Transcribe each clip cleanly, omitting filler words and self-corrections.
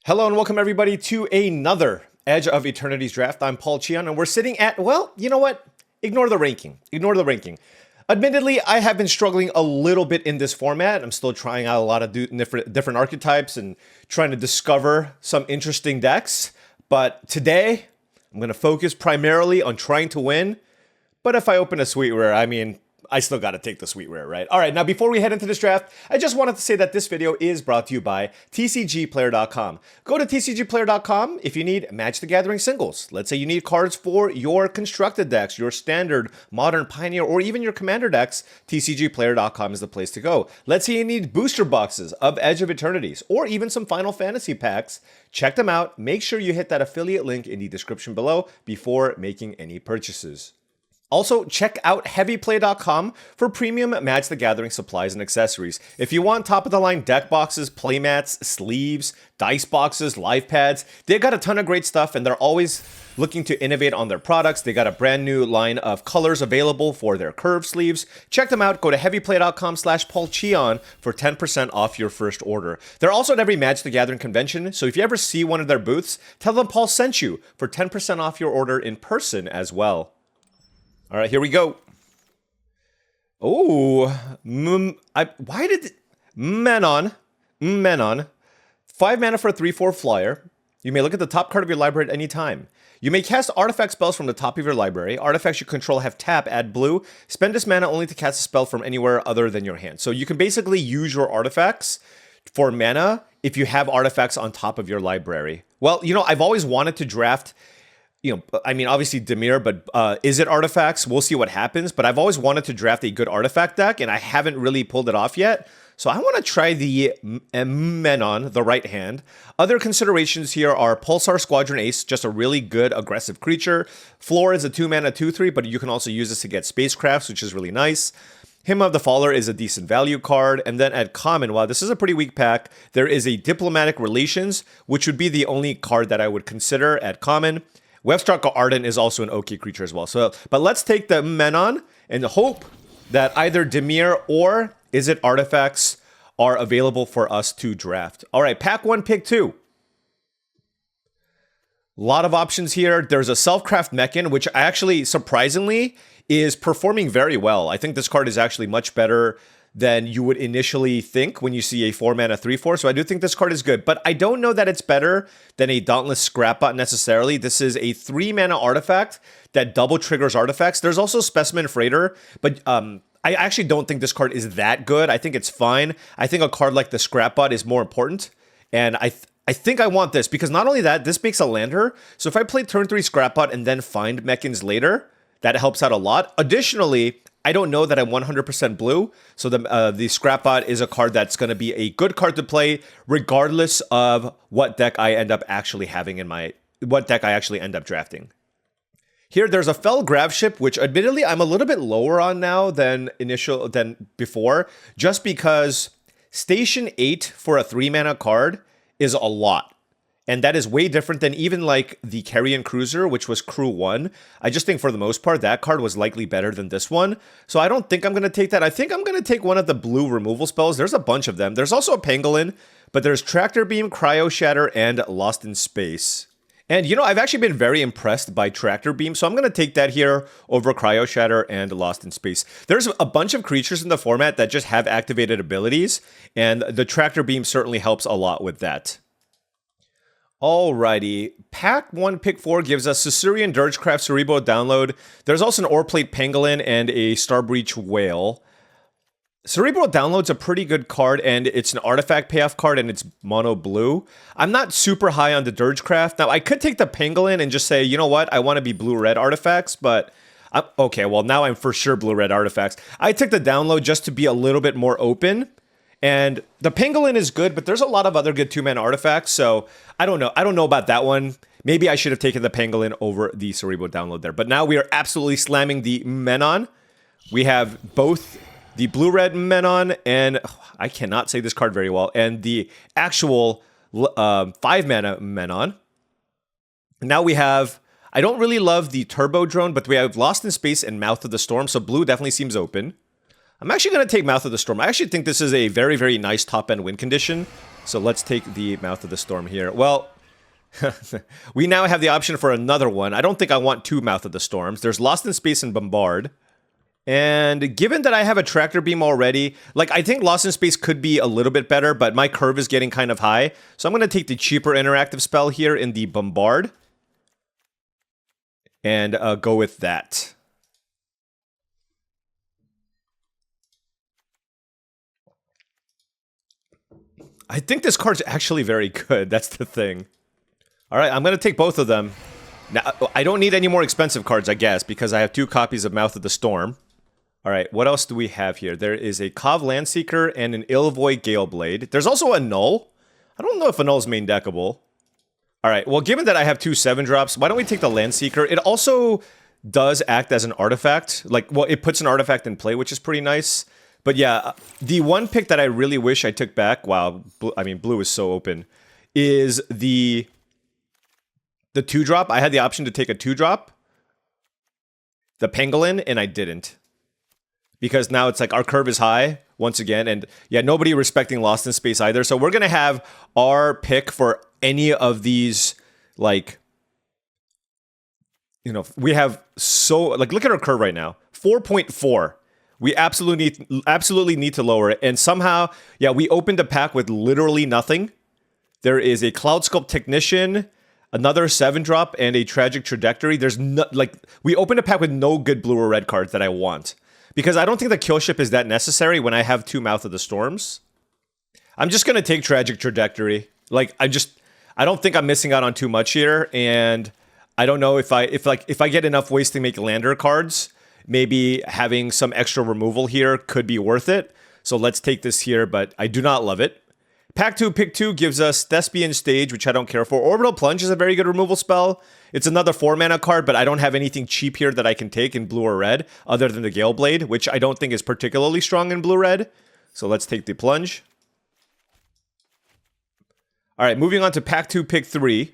Hello and welcome everybody to another Edge of Eternities draft. I'm paulcheon and we're sitting at, well, you know what? Ignore the ranking. Ignore the ranking. Admittedly, I have been struggling a little bit in this format. I'm still trying out a lot of different archetypes and trying to discover some interesting decks. But today, I'm going to focus primarily on trying to win. But if I open a sweet rare, I mean, I still got to take the sweet rare, right? All right, now before we head into this draft, I just wanted to say that this video is brought to you by TCGplayer.com. Go to TCGplayer.com if you need Magic the Gathering singles. Let's say you need cards for your constructed decks, your standard, modern, pioneer, or even your commander decks. TCGplayer.com is the place to go. Let's say you need booster boxes of Edge of Eternities, or even some Final Fantasy packs. Check them out. Make sure you hit that affiliate link in the description below before making any purchases. Also, check out heavyplay.com for premium Magic the Gathering supplies and accessories. If you want top-of-the-line deck boxes, playmats, sleeves, dice boxes, live pads, they've got a ton of great stuff and they're always looking to innovate on their products. They got a brand new line of colors available for their curved sleeves. Check them out. Go to heavyplay.com/paulcheon for 10% off your first order. They're also at every Magic the Gathering convention, so if you ever see one of their booths, tell them Paul sent you for 10% off your order in person as well. All right, here we go. Oh, why did Menon? 5 mana for a 3/4 flyer. You may look at the top card of your library at any time. You may cast artifact spells from the top of your library. Artifacts you control have tap, add blue. Spend this mana only to cast a spell from anywhere other than your hand. So you can basically use your artifacts for mana if you have artifacts on top of your library. Well, you know, I've always wanted to draft, I mean, obviously Dimir, but Izzet Artifacts, we'll see what happens. But I've always wanted to draft a good artifact deck, and I haven't really pulled it off yet. So I want to try the Menon, the right hand. Other considerations here are Pulsar Squadron Ace, just a really good aggressive creature. Floor is a 2-mana 2/3, but you can also use this to get spacecrafts, which is really nice. Hymn of the Faller is a decent value card. And then at common, wow, this is a pretty weak pack. There is a Diplomatic Relations, which would be the only card that I would consider at common. Webstruck Ardent is also an okay creature as well. So, but let's take the Menon and hope that either Dimir or Izzet Artifacts are available for us to draft. All right, pack 1, pick 2. A lot of options here. There's a Selfcraft Mechan, which actually, surprisingly, is performing very well. I think this card is actually much better than you would initially think when you see a 4-mana 3/4. So I do think this card is good, but I don't know that it's better than a Dauntless Scrapbot necessarily. This is a 3-mana artifact that double triggers artifacts. There's also Specimen Freighter, but I actually don't think this card is that good. I think it's fine. I think a card like the Scrapbot is more important, and I think I want this because not only that, this makes a lander. So if I play turn 3 Scrapbot and then find Mechans later, that helps out a lot. Additionally, I don't know that I'm 100% blue, so the Scrapbot is a card that's going to be a good card to play, regardless of what deck I end up actually having what deck I actually end up drafting. Here, there's a Fell Graveship, which admittedly I'm a little bit lower on now than before, just because Station 8 for a 3-mana card is a lot. And that is way different than even like the Carrion Cruiser, which was Crew 1. I just think for the most part, that card was likely better than this one. So I don't think I'm going to take that. I think I'm going to take one of the blue removal spells. There's a bunch of them. There's also a Pangolin, but there's Tractor Beam, Cryo Shatter, and Lost in Space. And, you know, I've actually been very impressed by Tractor Beam, so I'm going to take that here over Cryo Shatter and Lost in Space. There's a bunch of creatures in the format that just have activated abilities, and the Tractor Beam certainly helps a lot with that. Alrighty, pack 1, pick 4 gives us Caesarean Dirgecraft Cerebral Download. There's also an Oreplate Pangolin and a Starbreach Whale. Cerebral Download's a pretty good card, and it's an artifact payoff card, and it's mono blue. I'm not super high on the Dirgecraft. Now, I could take the Pangolin and just say, you know what, I want to be blue-red artifacts, but okay, well, now I'm for sure blue-red artifacts. I took the Download just to be a little bit more open. And the Pangolin is good, but there's a lot of other good 2-mana artifacts, so I don't know. I don't know about that one. Maybe I should have taken the Pangolin over the Cerebral Download there. But now we are absolutely slamming the Menon. We have both the blue-red Menon, and I cannot say this card very well, and the actual 5-mana Menon. Now we have, I don't really love the Turbo Drone, but we have Lost in Space and Mouth of the Storm, so blue definitely seems open. I'm actually going to take Mouth of the Storm. I actually think this is a very, very nice top-end win condition. So let's take the Mouth of the Storm here. Well, we now have the option for another one. I don't think I want two Mouth of the Storms. There's Lost in Space and Bombard. And given that I have a Tractor Beam already, like, I think Lost in Space could be a little bit better, but my curve is getting kind of high. So I'm going to take the cheaper interactive spell here in the Bombard. And go with that. I think this card's actually very good. That's the thing. All right, I'm going to take both of them. Now, I don't need any more expensive cards, I guess, because I have 2 copies of Mouth of the Storm. All right, what else do we have here? There is a Kov Landseeker and an Ilvoy Galeblade. There's also a Null. I don't know if a Null is main deckable. All right, well, given that I have 2 7-drops, why don't we take the Landseeker? It also does act as an artifact. Like, well, it puts an artifact in play, which is pretty nice. But yeah, the one pick that I really wish I took back, wow, blue is so open, is the 2-drop. I had the option to take a 2-drop, the Pangolin, and I didn't. Because now it's like our curve is high, once again, and yeah, nobody respecting Lost in Space either. So we're going to have our pick for any of these, like, you know, we have so, like, look at our curve right now, 4.4. We absolutely need to lower it. And somehow, yeah, we opened a pack with literally nothing. There is a Cloud Sculpt Technician, another 7-drop, and a Tragic Trajectory. There's no, like, we opened a pack with no good blue or red cards that I want. Because I don't think the kill ship is that necessary when I have 2 Mouth of the Storms. I'm just gonna take Tragic Trajectory. Like, I don't think I'm missing out on too much here, and I don't know if I get enough ways to make lander cards. Maybe having some extra removal here could be worth it. So let's take this here, but I do not love it. Pack 2, pick 2 gives us Thespian Stage, which I don't care for. Orbital Plunge is a very good removal spell. It's another 4-mana card, but I don't have anything cheap here that I can take in blue or red, other than the Galeblade, which I don't think is particularly strong in blue-red. So let's take the Plunge. All right, moving on to Pack 2, pick 3.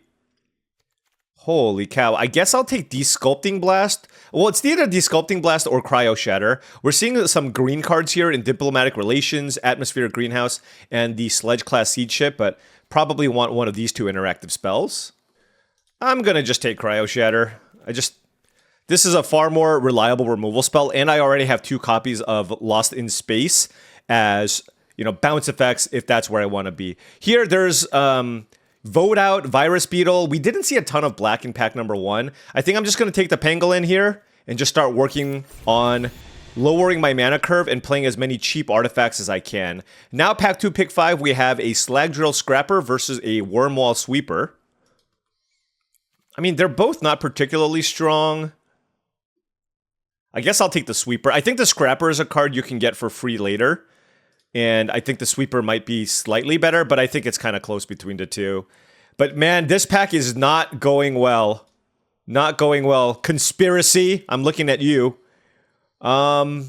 Holy cow. I guess I'll take Desculpting Blast. Well, it's either Desculpting Blast or Cryo Shatter. We're seeing some green cards here in Diplomatic Relations, Atmospheric Greenhouse, and the Sledge Class Siege Ship, but probably want one of these 2 interactive spells. I'm going to just take Cryo Shatter. This is a far more reliable removal spell, and I already have 2 copies of Lost in Space as, you know, bounce effects if that's where I want to be. Here, there's Vote Out, Virus Beetle. We didn't see a ton of black in pack number 1. I think I'm just going to take the Pangolin here and just start working on lowering my mana curve and playing as many cheap artifacts as I can. Now, pack 2, pick 5, we have a Slag Drill Scrapper versus a Wormwall Sweeper. I mean, they're both not particularly strong. I guess I'll take the Sweeper. I think the Scrapper is a card you can get for free later. And I think the Sweeper might be slightly better, but I think it's kind of close between the 2. But man, this pack is not going well. Not going well. Conspiracy, I'm looking at you. I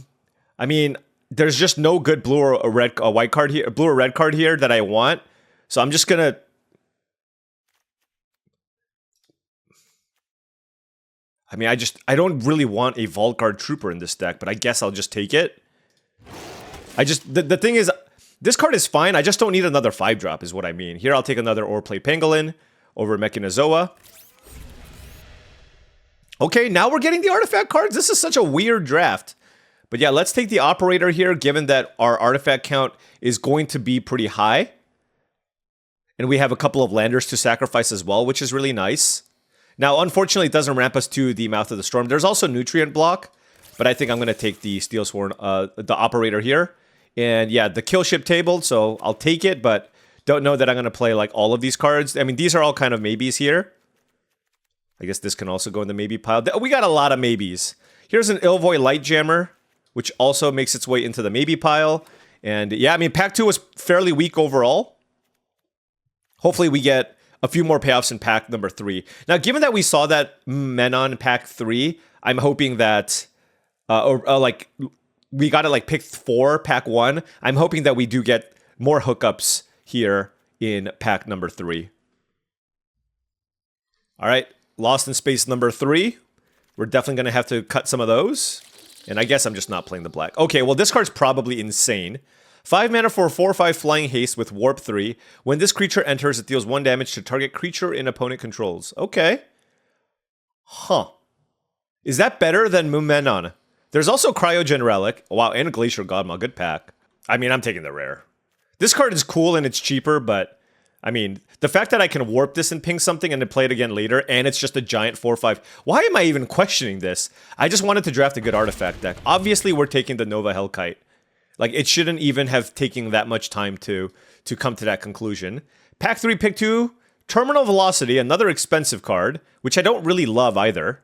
mean, there's just no good blue or a white card here, blue or red card here that I want. So I'm just gonna. I mean, I don't really want a Vault Guard Trooper in this deck, but I guess I'll just take it. The thing is, this card is fine. I just don't need another 5-drop is what I mean. Here, I'll take another Overplay Pangolin over Mechanozoa. Okay, now we're getting the artifact cards. This is such a weird draft. But yeah, let's take the Operator here, given that our artifact count is going to be pretty high. And we have a couple of landers to sacrifice as well, which is really nice. Now, unfortunately, it doesn't ramp us to the Mouth of the Storm. There's also Nutrient Block, but I think I'm going to take the Steel Sworn, the Operator here. And yeah, the Kill Ship tabled, so I'll take it, but don't know that I'm going to play like all of these cards. I mean, these are all kind of maybes here. I guess this can also go in the maybe pile. We got a lot of maybes. Here's an Ilvoy Lightjammer, which also makes its way into the maybe pile. And yeah, I mean, pack 2 was fairly weak overall. Hopefully we get a few more payoffs in pack number 3. Now, given that we saw that Menon in pack 3, I'm hoping that, like, we got it like pick 4, pack 1. I'm hoping that we do get more hookups here in pack number 3. All right, Lost in Space number 3. We're definitely going to have to cut some of those. And I guess I'm just not playing the black. Okay, well, this card's probably insane. 5 mana for a 4/5 flying haste with warp 3. When this creature enters, it deals 1 damage to target creature in opponent controls. Okay. Huh. Is that better than Mumenon? There's also Cryogen Relic. Wow, and Glacier Godma. Good pack. I mean, I'm taking the rare. This card is cool and it's cheaper, but I mean, the fact that I can warp this and ping something and then play it again later, and it's just a giant 4/5. Why am I even questioning this? I just wanted to draft a good artifact deck. Obviously, we're taking the Nova Hellkite. Like, it shouldn't even have taken that much time to come to that conclusion. Pack 3, pick 2, Terminal Velocity, another expensive card, which I don't really love either.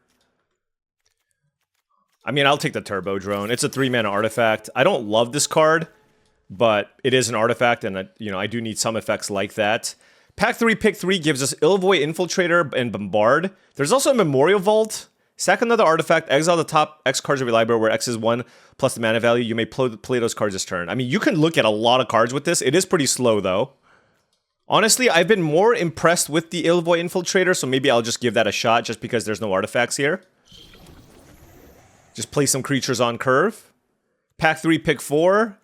I mean, I'll take the Turbo Drone. It's a 3-mana artifact. I don't love this card, but it is an artifact, and I do need some effects like that. Pack 3, pick 3 gives us Illvoy Infiltrator and Bombard. There's also a Memorial Vault. Sack another artifact, exile the top X cards of your library where X is 1 plus the mana value. You may play those cards this turn. I mean, you can look at a lot of cards with this. It is pretty slow, though. Honestly, I've been more impressed with the Illvoy Infiltrator, so maybe I'll just give that a shot just because there's no artifacts here. Just play some creatures on curve. Pack 3, pick 4.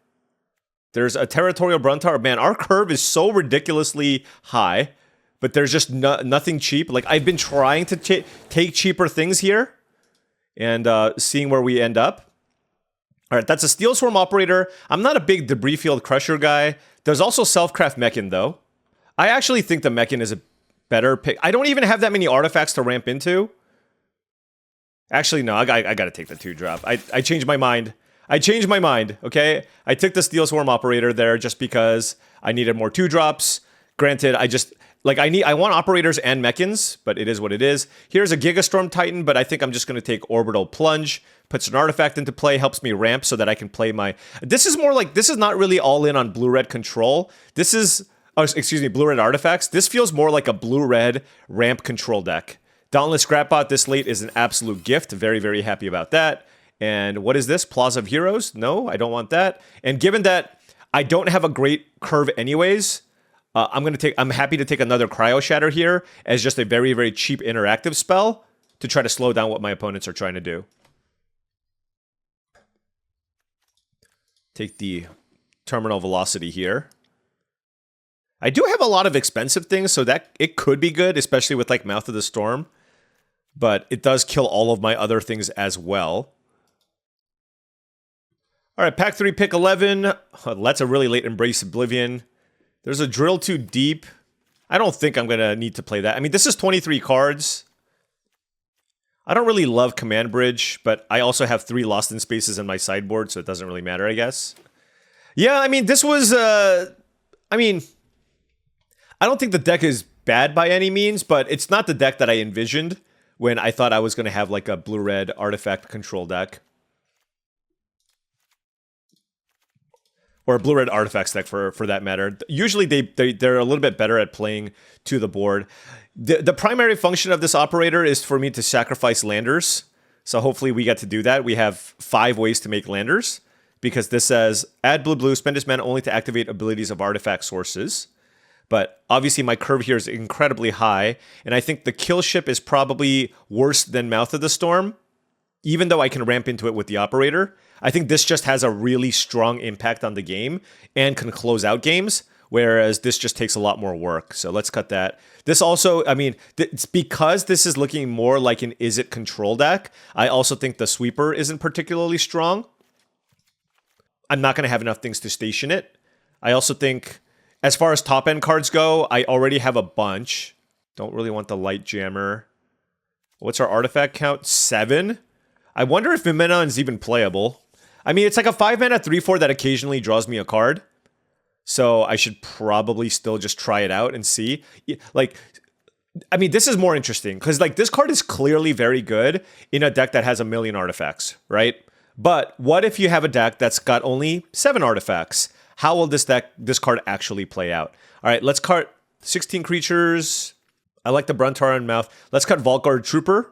There's a Territorial Bruntar. Man, our curve is so ridiculously high. But there's just nothing cheap. Like, I've been trying to take cheaper things here. And seeing where we end up. Alright, that's a Steel Swarm Operator. I'm not a big Debris Field Crusher guy. There's also Selfcraft Mechan, though. I actually think the Mechan is a better pick. I don't even have that many artifacts to ramp into. Actually, no, I gotta take the 2-drop. I changed my mind. I changed my mind, okay? I took the Steel Swarm Operator there just because I needed more 2-drops. Granted, I want operators and mechans, but it is what it is. Here's a Gigastorm Titan, but I think I'm just going to take Orbital Plunge, puts an artifact into play, helps me ramp so that I can play my... This is more like, this is not really all in on blue-red control. This is, blue-red artifacts. This feels more like a blue-red ramp control deck. Dauntless Scrapbot this late is an absolute gift. Very, very happy about that. And what is this? Plaza of Heroes? No, I don't want that. And given that I don't have a great curve anyways... I'm happy to take another Cryo Shatter here as just a very, very cheap interactive spell to try to slow down what my opponents are trying to do. Take the Terminal Velocity here. I do have a lot of expensive things, so that it could be good, especially with like Mouth of the Storm. But it does kill all of my other things as well. Alright, pack 3, pick 11. That's a really late Embrace Oblivion. There's a Drill Too Deep. I don't think I'm going to need to play that. I mean, this is 23 cards. I don't really love Command Bridge, but I also have 3 Lost in Spaces in my sideboard, so it doesn't really matter, I guess. Yeah, I mean, this was... I don't think the deck is bad by any means, but it's not the deck that I envisioned when I thought I was going to have like a blue-red artifact control deck. Or a blue-red artifacts deck, for that matter. Usually they're a little bit better at playing to the board. The primary function of this operator is for me to sacrifice landers. So hopefully we get to do that. We have 5 ways to make landers. Because this says, add blue, spend this mana only to activate abilities of artifact sources. But obviously my curve here is incredibly high. And I think the kill ship is probably worse than Mouth of the Storm. Even though I can ramp into it with the operator. I think this just has a really strong impact on the game and can close out games, whereas this just takes a lot more work. So let's cut that. This also, I mean, it's because this is looking more like an Izzet control deck. I also think the sweeper isn't particularly strong. I'm not going to have enough things to station it. I also think, as far as top-end cards go, I already have a bunch. Don't really want the Light Jammer. What's our artifact count? 7? I wonder if Mimena is even playable. I mean, it's like a 5-mana 3/4 that occasionally draws me a card. So I should probably still just try it out and see. Like, I mean, this is more interesting. Because, like, this card is clearly very good in a deck that has 1,000,000 artifacts, right? But what if you have a deck that's got only 7 artifacts? How will this card actually play out? All right, let's cut 16 creatures. I like the Bruntar in Mouth. Let's cut Vaultguard Trooper.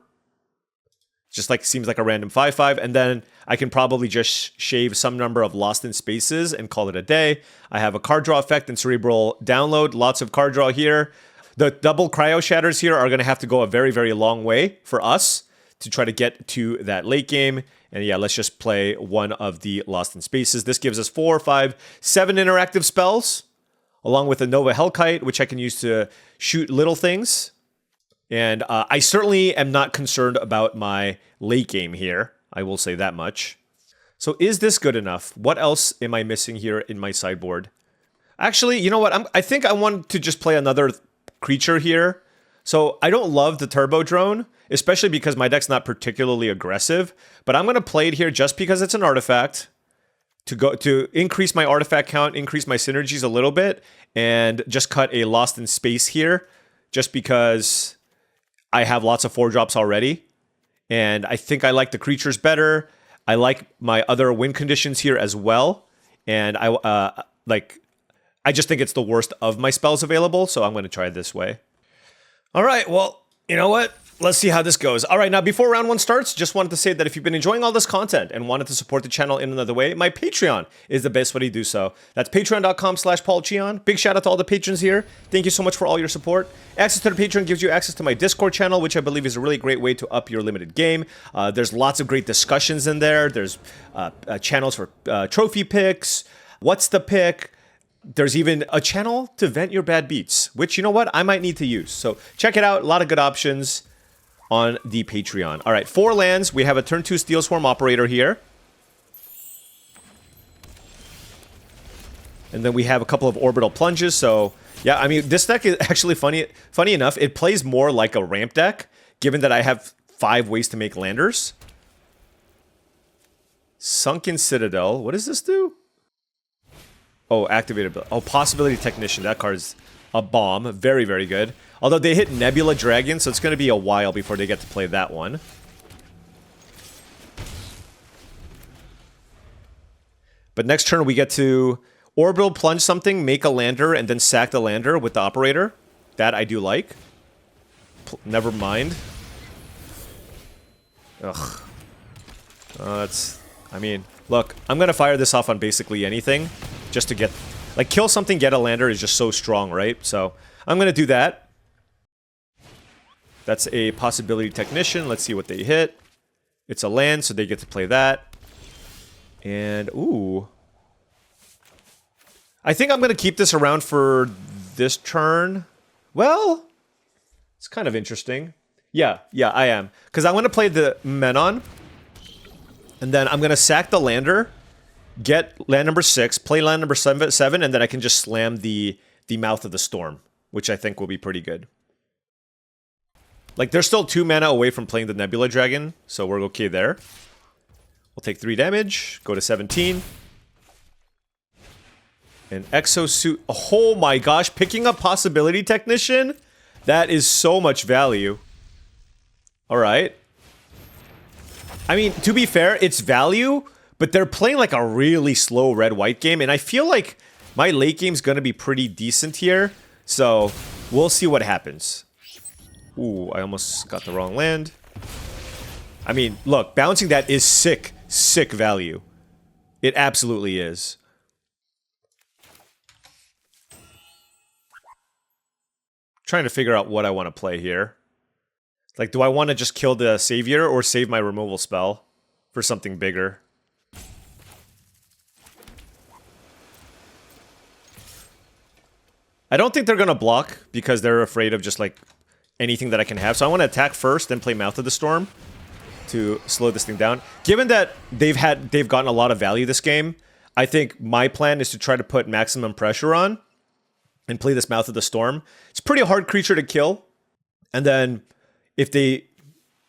Just like seems like a random 5/5, and then I can probably just shave some number of Lost in Spaces and call it a day. I have a card draw effect and Cerebral Download. Lots of card draw here. The double Cryo Shatters here are going to have to go a very, very long way for us to try to get to that late game. And yeah, let's just play one of the Lost in Spaces. This gives us 4, 5, 7 interactive spells, along with a Nova Hellkite, which I can use to shoot little things. And I certainly am not concerned about my late game here. I will say that much. So is this good enough? What else am I missing here in my sideboard? Actually, you know what? I think I want to just play another creature here. So I don't love the Turbo Drone, especially because my deck's not particularly aggressive. But I'm going to play it here just because it's an artifact to increase my artifact count, increase my synergies a little bit, and just cut a Lost in Space here just because I have lots of 4-drops already. And I think I like the creatures better. I like my other win conditions here as well. And I just think it's the worst of my spells available, so I'm going to try it this way. All right, well, you know what? Let's see how this goes. All right, now before round 1 starts, just wanted to say that if you've been enjoying all this content and wanted to support the channel in another way, my Patreon is the best way to do so. That's patreon.com/paulcheon. Big shout out to all the patrons here. Thank you so much for all your support. Access to the Patreon gives you access to my Discord channel, which I believe is a really great way to up your limited game. There's lots of great discussions in there. There's channels for trophy picks. What's the pick? There's even a channel to vent your bad beats, which, you know what, I might need to use. So check it out. A lot of good options on the Patreon. All right, 4 lands. We have a turn 2 Steel Swarm Operator here. And then we have a couple of Orbital Plunges. So, yeah, I mean, this deck is actually funny enough. It plays more like a ramp deck, given that I have 5 ways to make landers. Sunken Citadel. What does this do? Oh, activated. Oh, Possibility Technician. That card's a bomb. Very, very good. Although they hit Nebula Dragon, so it's going to be a while before they get to play that one. But next turn, we get to Orbital Plunge something, make a lander, and then sack the lander with the Operator. That I do like. Never mind. Ugh. That's... I mean, look, I'm going to fire this off on basically anything. Just to get... Like, kill something, get a lander is just so strong, right? So, I'm going to do that. That's a Possibility Technician. Let's see what they hit. It's a land, so they get to play that. And, ooh. I think I'm going to keep this around for this turn. Well, it's kind of interesting. Yeah, I am. Because I'm going to play the Menon. And then I'm going to sack the lander. Get land number 6, play land number 7, and then I can just slam the Mouth of the Storm, which I think will be pretty good. Like, they're still 2 mana away from playing the Nebula Dragon, so we're okay there. We'll take 3 damage, go to 17. And Exosuit. Oh my gosh, picking up Possibility Technician? That is so much value. Alright. I mean, to be fair, it's value, but they're playing like a really slow red-white game, and I feel like my late game's gonna be pretty decent here, so we'll see what happens. Ooh, I almost got the wrong land. I mean, look, bouncing that is sick value. It absolutely is. Trying to figure out what I want to play here. Like, do I want to just kill the Savior or save my removal spell for something bigger? I don't think they're going to block because they're afraid of just, like, anything that I can have. So I want to attack first, then play Mouth of the Storm to slow this thing down. Given that they've gotten a lot of value this game, I think my plan is to try to put maximum pressure on and play this Mouth of the Storm. It's a pretty hard creature to kill. And then if they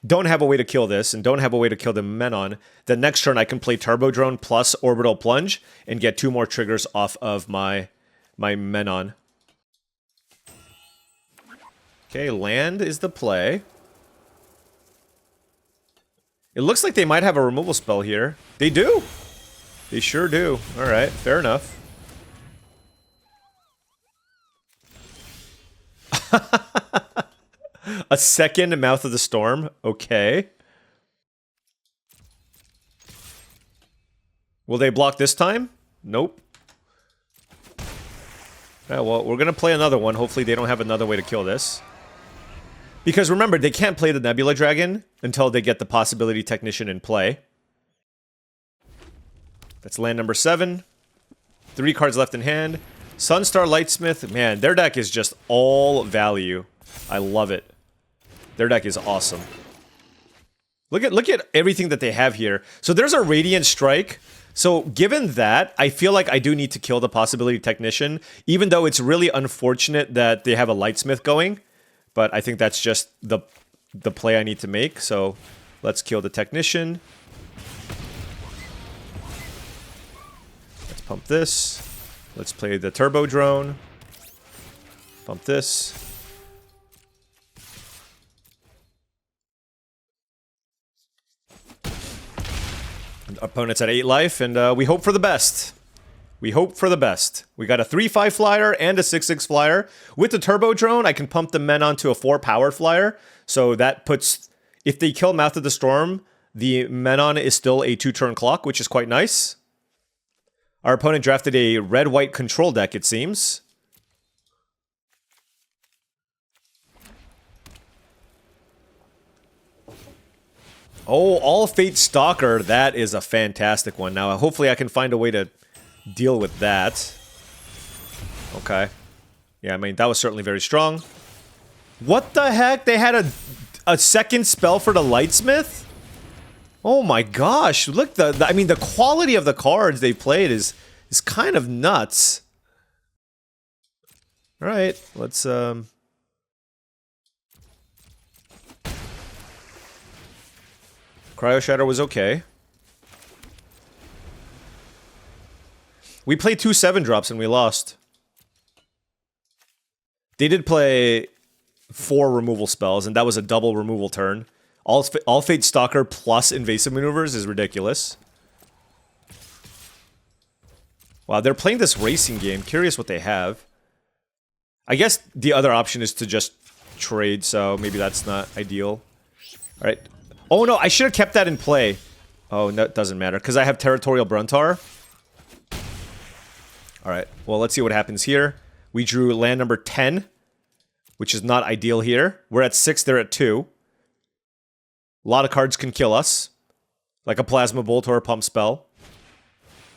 don't have a way to kill this and don't have a way to kill the Menon, then next turn I can play Turbo Drone plus Orbital Plunge and get 2 more triggers off of my Menon. Okay, land is the play. It looks like they might have a removal spell here. They do. They sure do. Alright, fair enough. A second Mouth of the Storm. Okay. Will they block this time? Nope. Yeah, well, we're going to play another one. Hopefully they don't have another way to kill this. Because remember, they can't play the Nebula Dragon until they get the Possibility Technician in play. That's land number 7. 3 cards left in hand. Sunstar Lightsmith. Man, their deck is just all value. I love it. Their deck is awesome. Look at everything that they have here. So there's a Radiant Strike. So given that, I feel like I do need to kill the Possibility Technician, even though it's really unfortunate that they have a Lightsmith going. But I think that's just the play I need to make. So let's kill the Technician. Let's pump this. Let's play the Turbo Drone. Pump this. Opponent's at 8 life, and we hope for the best. We hope for the best. We got a 3/5 flyer and a 6/6 flyer. With the Turbo Drone, I can pump the men onto a 4-powered flyer. So that puts... If they kill Mouth of the Storm, the Menon is still a 2-turn clock, which is quite nice. Our opponent drafted a red-white control deck, it seems. Oh, All Fate Stalker. That is a fantastic one. Now, hopefully I can find a way to deal with that. Okay. Yeah, I mean, that was certainly very strong. What the heck? They had a second spell for the Lightsmith? Oh my gosh. Look, I mean, the quality of the cards they played is kind of nuts. All right, let's... Cryo Shatter was okay. We played 2 7-drops and we lost. They did play 4 removal spells, and that was a double removal turn. All Fate Stalker plus Invasive Maneuvers is ridiculous. Wow, they're playing this racing game. Curious what they have. I guess the other option is to just trade, so maybe that's not ideal. Alright. Oh no, I should have kept that in play. Oh, no, it doesn't matter, because I have Territorial Bruntar. Alright, well, let's see what happens here. We drew land number 10, which is not ideal here. We're at 6, they're at 2. A lot of cards can kill us, like a Plasma Bolt or a Pump Spell.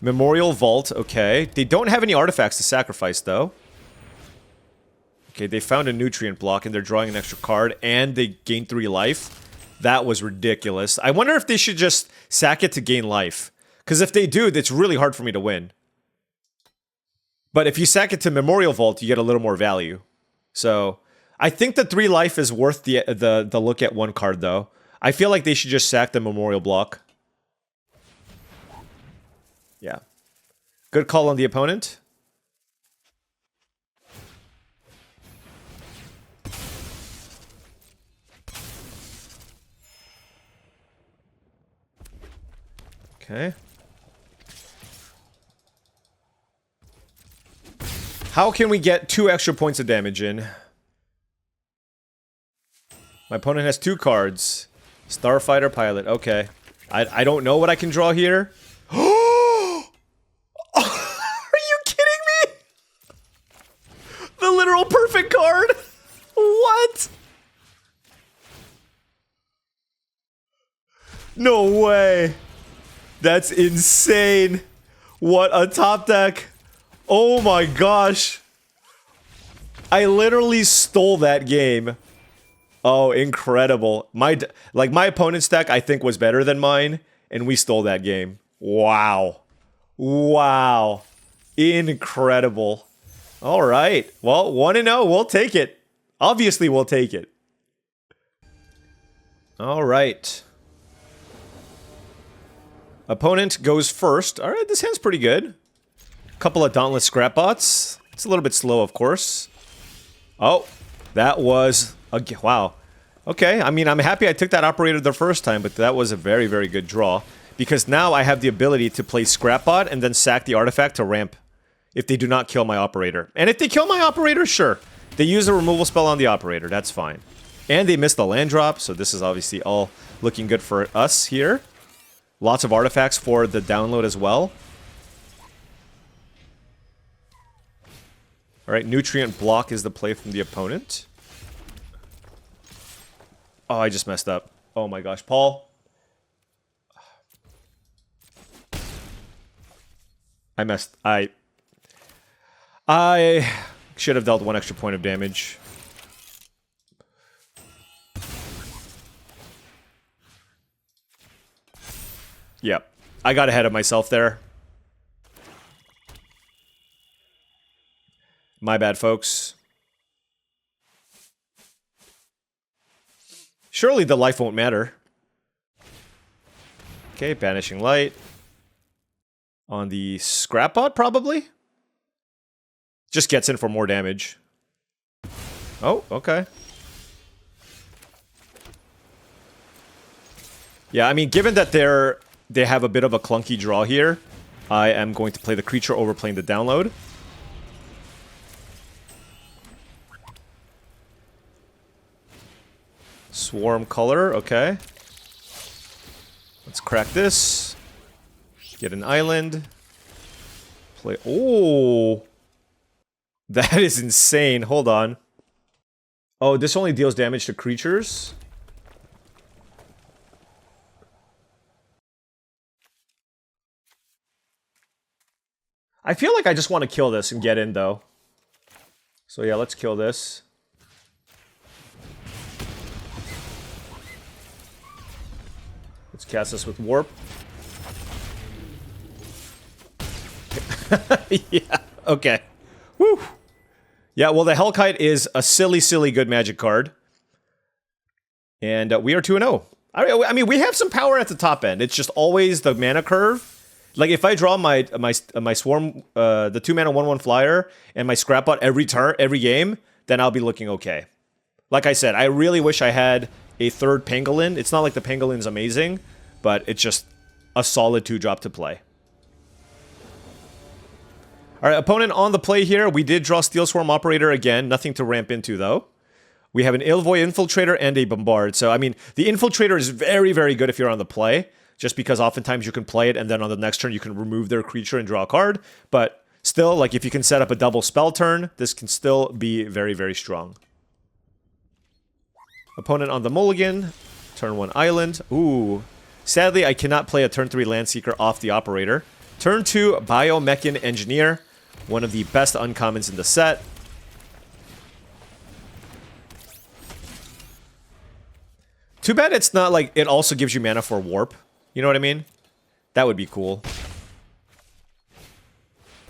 Memorial Vault, okay. They don't have any artifacts to sacrifice, though. Okay, they found a Nutrient Block, and they're drawing an extra card, and they gain 3 life. That was ridiculous. I wonder if they should just sack it to gain life. Because if they do, it's really hard for me to win. But if you sack it to Memorial Vault, you get a little more value. So, I think the 3 life is worth the look at 1 card, though. I feel like they should just sack the Memorial Block. Yeah. Good call on the opponent. Okay. How can we get 2 extra points of damage in? My opponent has 2 cards. Starfighter Pilot. Okay. I don't know what I can draw here. Are you kidding me? The literal perfect card? What? No way. That's insane. What a top deck. Oh my gosh. I literally stole that game. Oh, incredible. My opponent's deck, I think, was better than mine, and we stole that game. Wow. Wow. Incredible. All right. Well, 1-0, we'll take it. Obviously, we'll take it. All right. Opponent goes first. All right, this hand's pretty good. Couple of Dauntless Scrapbots. It's a little bit slow, of course. Oh, that was... wow. Okay, I mean, I'm happy I took that operator the first time, but that was a very, very good draw. Because now I have the ability to play Scrapbot and then sack the artifact to ramp if they do not kill my operator. And if they kill my operator, sure. They use a removal spell on the operator. That's fine. And they missed the land drop, so this is obviously all looking good for us here. Lots of artifacts for the download as well. Alright, Nutrient Block is the play from the opponent. Oh, I just messed up. Oh my gosh, Paul. I messed. I should have dealt 1 extra point of damage. Yep. I got ahead of myself there. My bad, folks. Surely the life won't matter. Okay, Banishing Light. On the Scrap Bot, probably? Just gets in for more damage. Oh, okay. Yeah, I mean, given that they have a bit of a clunky draw here, I am going to play the creature over playing the download. Swarm color, okay. Let's crack this. Get an island. Play. Oh, that is insane. Hold on. Oh, this only deals damage to creatures. I feel like I just want to kill this and get in, though. So yeah, let's kill this. Let's cast this with Warp. Yeah, okay. Woo! Yeah, well, the Hellkite is a silly, silly good Magic card. And we are 2-0. I mean, we have some power at the top end. It's just always the mana curve. Like, if I draw my Swarm, the 2-mana 1/1 flyer, and my Scrapbot every turn, every game, then I'll be looking okay. Like I said, I really wish I had a third Pangolin. It's not like the Pangolin's amazing, but it's just a solid 2-drop to play. All right, opponent on the play here. We did draw Steel Swarm Operator again. Nothing to ramp into, though. We have an Ilvoy Infiltrator and a Bombard. So, I mean, the Infiltrator is very, very good if you're on the play, just because oftentimes you can play it, and then on the next turn you can remove their creature and draw a card. But still, like, if you can set up a double spell turn, this can still be very, very strong. Opponent on the mulligan. Turn 1 Island. Ooh. Sadly, I cannot play a turn 3 Landseeker off the Operator. Turn 2 Biomechan Engineer. One of the best uncommons in the set. Too bad it's not like it also gives you mana for Warp. You know what I mean? That would be cool.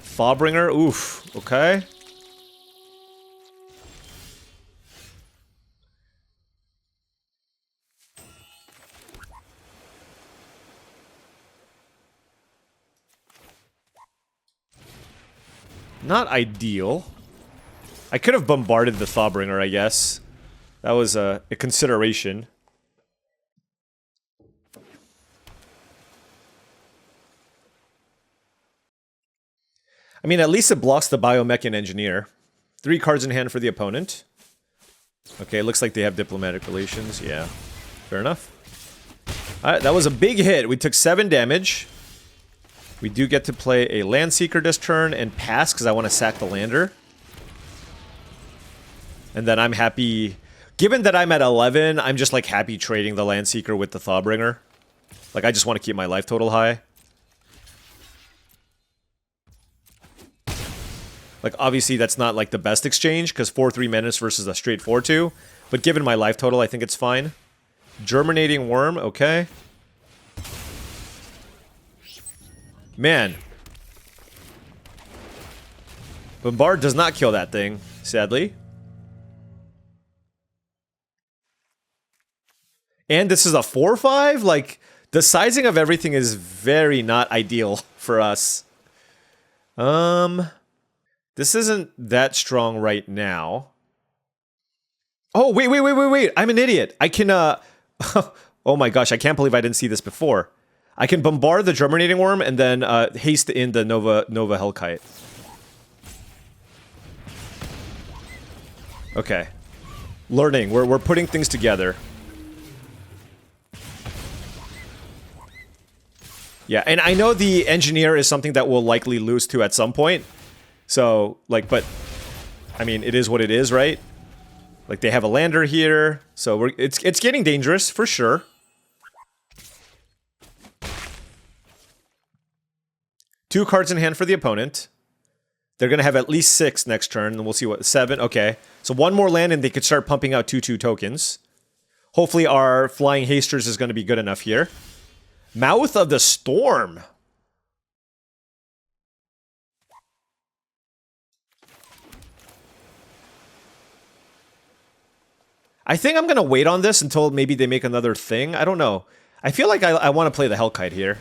Thawbringer, oof, okay. Not ideal. I could have bombarded the Thawbringer, I guess. That was a consideration. I mean, at least it blocks the Biomechan Engineer. 3 cards in hand for the opponent. Okay, looks like they have diplomatic relations. Yeah, fair enough. Alright, that was a big hit. We took 7 damage. We do get to play a Landseeker this turn and pass because I want to sack the lander. And then I'm happy... Given that I'm at 11, I'm just like happy trading the Landseeker with the Thawbringer. Like, I just want to keep my life total high. Like, obviously, that's not, like, the best exchange, because 4-3 menace versus a straight 4-2. But given my life total, I think it's fine. Germinating Worm, okay. Man. Bombard does not kill that thing, sadly. And this is a 4-5? Like, the sizing of everything is very not ideal for us. This isn't that strong right now. Oh, wait. I'm an idiot. I can, oh my gosh, I can't believe I didn't see this before. I can bombard the Germinating Worm and then haste in the Nova Hellkite. Okay. Learning. We're putting things together. Yeah, and I know the Engineer is something that we'll likely lose to at some point. So, like, but, I mean, it is what it is, right? Like, they have a lander here, so it's getting dangerous, for sure. 2 cards in hand for the opponent. They're going to have at least 6 next turn, and we'll see what... 7, okay. So 1 more land, and they could start pumping out 2/2 tokens. Hopefully our Flying Hasters is going to be good enough here. Mouth of the Storm. I think I'm going to wait on this until maybe they make another thing. I don't know. I feel like I want to play the Hellkite here.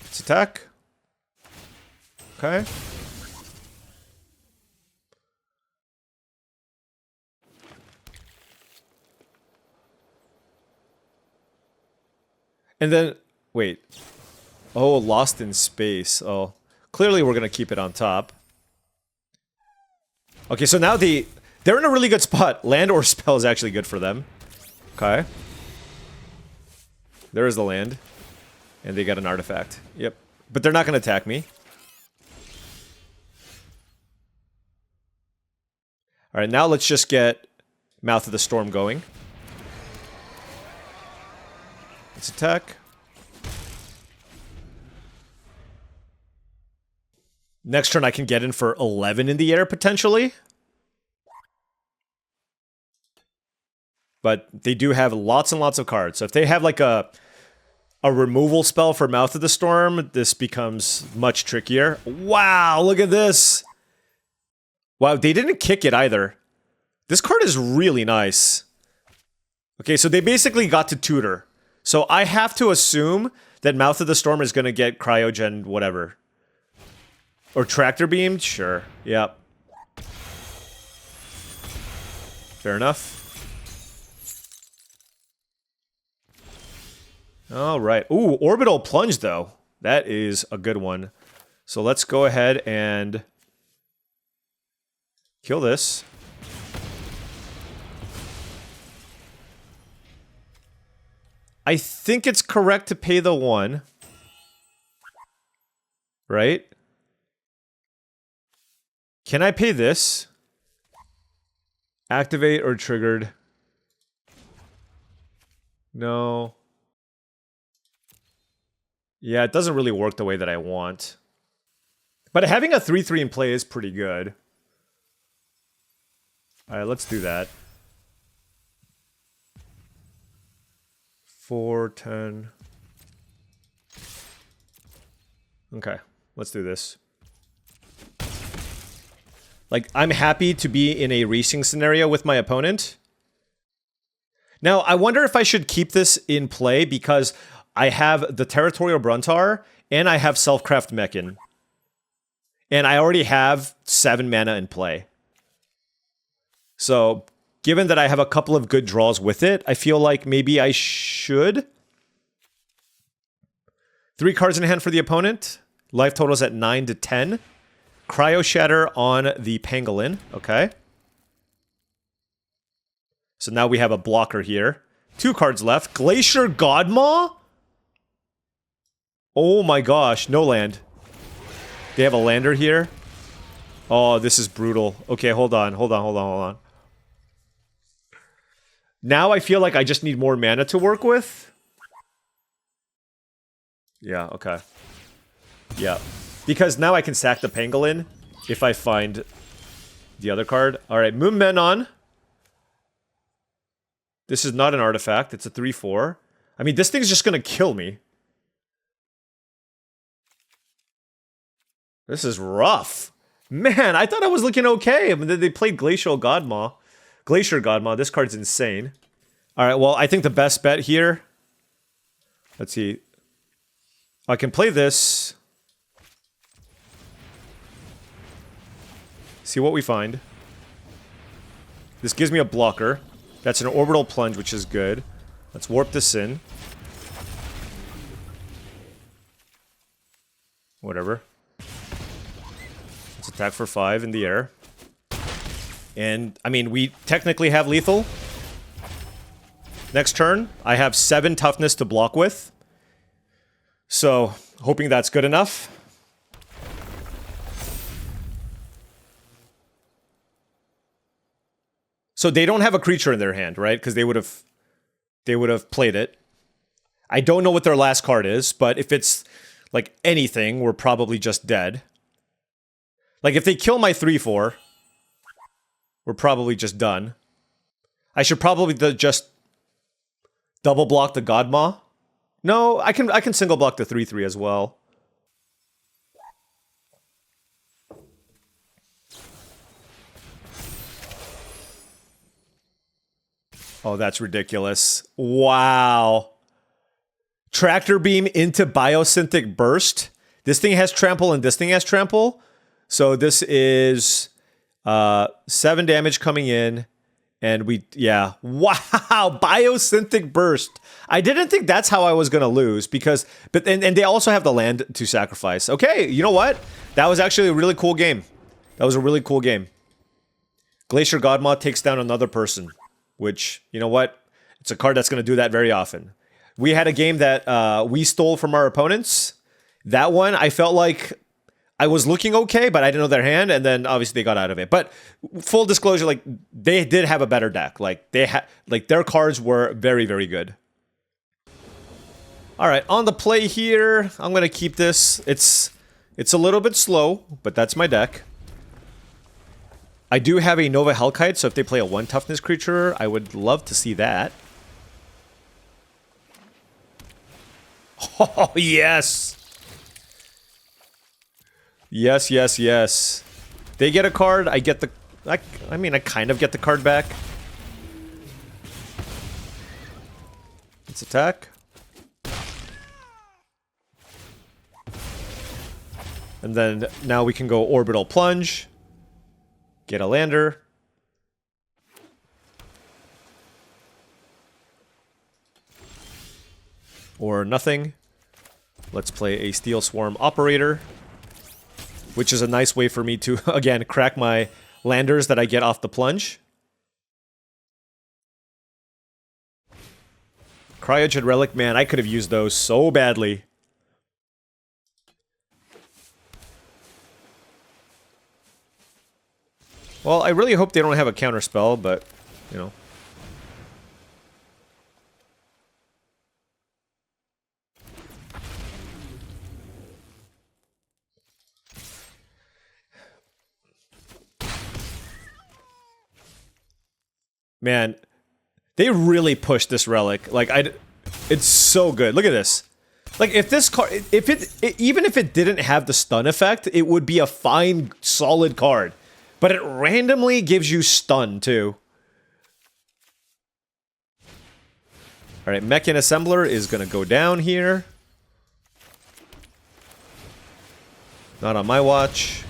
Let's attack. Okay. And then, wait. Oh, Lost in Space. Oh, clearly we're going to keep it on top. Okay, so now they're in a really good spot. Land or spell is actually good for them. Okay. There is the land. And they got an artifact. Yep. But they're not going to attack me. Alright, now let's just get Mouth of the Storm going. Let's attack. Next turn I can get in for 11 in the air, potentially. But they do have lots and lots of cards. So if they have like a removal spell for Mouth of the Storm, this becomes much trickier. Wow, look at this! Wow, they didn't kick it either. This card is really nice. Okay, so they basically got to tutor. So I have to assume that Mouth of the Storm is going to get Cryogen whatever. Or Tractor Beamed? Sure. Yep. Fair enough. Alright. Ooh, Orbital Plunge though. That is a good one. So let's go ahead and kill this. I think it's correct to pay the 1. Right? Can I pay this? Activate or triggered? No. Yeah, it doesn't really work the way that I want. But having a 3/3 in play is pretty good. Alright, let's do that. 4, 10. Okay, let's do this. Like, I'm happy to be in a racing scenario with my opponent. Now, I wonder if I should keep this in play because I have the Territorial Bruntar and I have Selfcraft Mechan. And I already have 7 mana in play. So, given that I have a couple of good draws with it, I feel like maybe I should. 3 cards in hand for the opponent. Life totals at 9 to 10. Cryo Shatter on the Pangolin. Okay. So now we have a blocker here. 2 cards left. Glacier Godmaw? Oh my gosh, no land. They have a lander here. Oh, this is brutal. Okay, hold on. Now I feel like I just need more mana to work with. Yeah, okay. Yeah. Because now I can sack the Pangolin if I find the other card. Alright, Moon Menon. This is not an artifact, it's a 3/4. I mean, this thing's just gonna kill me. This is rough. Man, I thought I was looking okay. I mean, they played Glacier Godmaw. This card's insane. Alright, well, I think the best bet here... Let's see. I can play this. See what we find. This gives me a blocker. That's an Orbital Plunge, which is good. Let's warp this in. Whatever. Let's attack for 5 in the air. And, I mean, we technically have lethal. Next turn, I have 7 toughness to block with. So, hoping that's good enough. So they don't have a creature in their hand, right? Because they would have played it. I don't know what their last card is, but if it's like anything, we're probably just dead. Like if they kill my 3/4, we're probably just done. I should probably just double block the Godmaw. No, I can single block the 3/3 as well. Oh, that's ridiculous. Wow. Tractor Beam into Biosynthetic Burst. This thing has trample and this thing has trample. So this is 7 damage coming in. And yeah. Wow. Biosynthetic Burst. I didn't think that's how I was going to lose because, and they also have the land to sacrifice. Okay, you know what? That was actually a really cool game. That was a really cool game. Glacier Godmaw takes down another person. Which, you know what? It's a card that's going to do that very often. We had a game that we stole from our opponents. That one, I felt like I was looking okay, but I didn't know their hand, and then obviously they got out of it. But full disclosure, like they did have a better deck. Like their cards were very, very good. All right, on the play here, I'm going to keep this. It's a little bit slow, but that's my deck. I do have a Nova Hellkite, so if they play a 1 toughness creature, I would love to see that. Oh, yes! Yes, yes, yes. They get a card, I get the... I mean, I kind of get the card back. Let's attack. And then now we can go Orbital Plunge. Get a lander. Or nothing. Let's play a Steel Swarm Operator. Which is a nice way for me to, again, crack my landers that I get off the plunge. Cryogen Relic, man, I could have used those so badly. Well, I really hope they don't have a counter spell, but, you know. Man, they really pushed this relic. Like, it's so good. Look at this. Like, if this card, even if it didn't have the stun effect, it would be a fine, solid card. But it randomly gives you stun, too. Alright, Mechan Assembler is going to go down here. Not on my watch.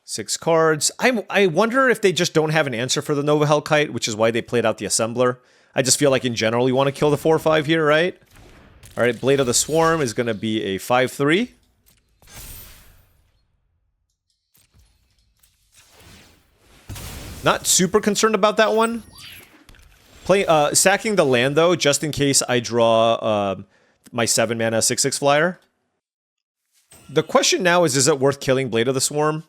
Six cards. I wonder if they just don't have an answer for the Nova Hellkite, which is why they played out the Assembler. I just feel like in general you want to kill the 4/5 here, right? Alright, Blade of the Swarm is going to be a 5/3. Not super concerned about that one. Sacking the land, though, just in case I draw my 7-mana 6/6 flyer. The question now is it worth killing Blade of the Swarm?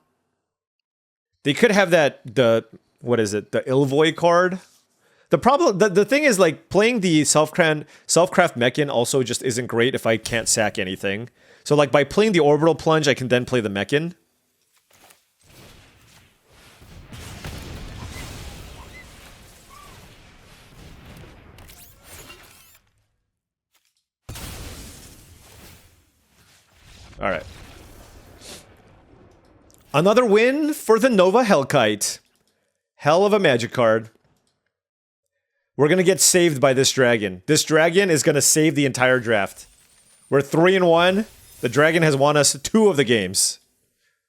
They could have what is it, the Ilvoy card? The problem, the thing is, like, playing the Selfcraft Mechan also just isn't great if I can't sack anything. So, like, by playing the Orbital Plunge, I can then play the Mechan. Alright. Another win for the Nova Hellkite. Hell of a magic card. We're going to get saved by this dragon. This dragon is going to save the entire draft. We're 3-1. The dragon has won us 2 of the games.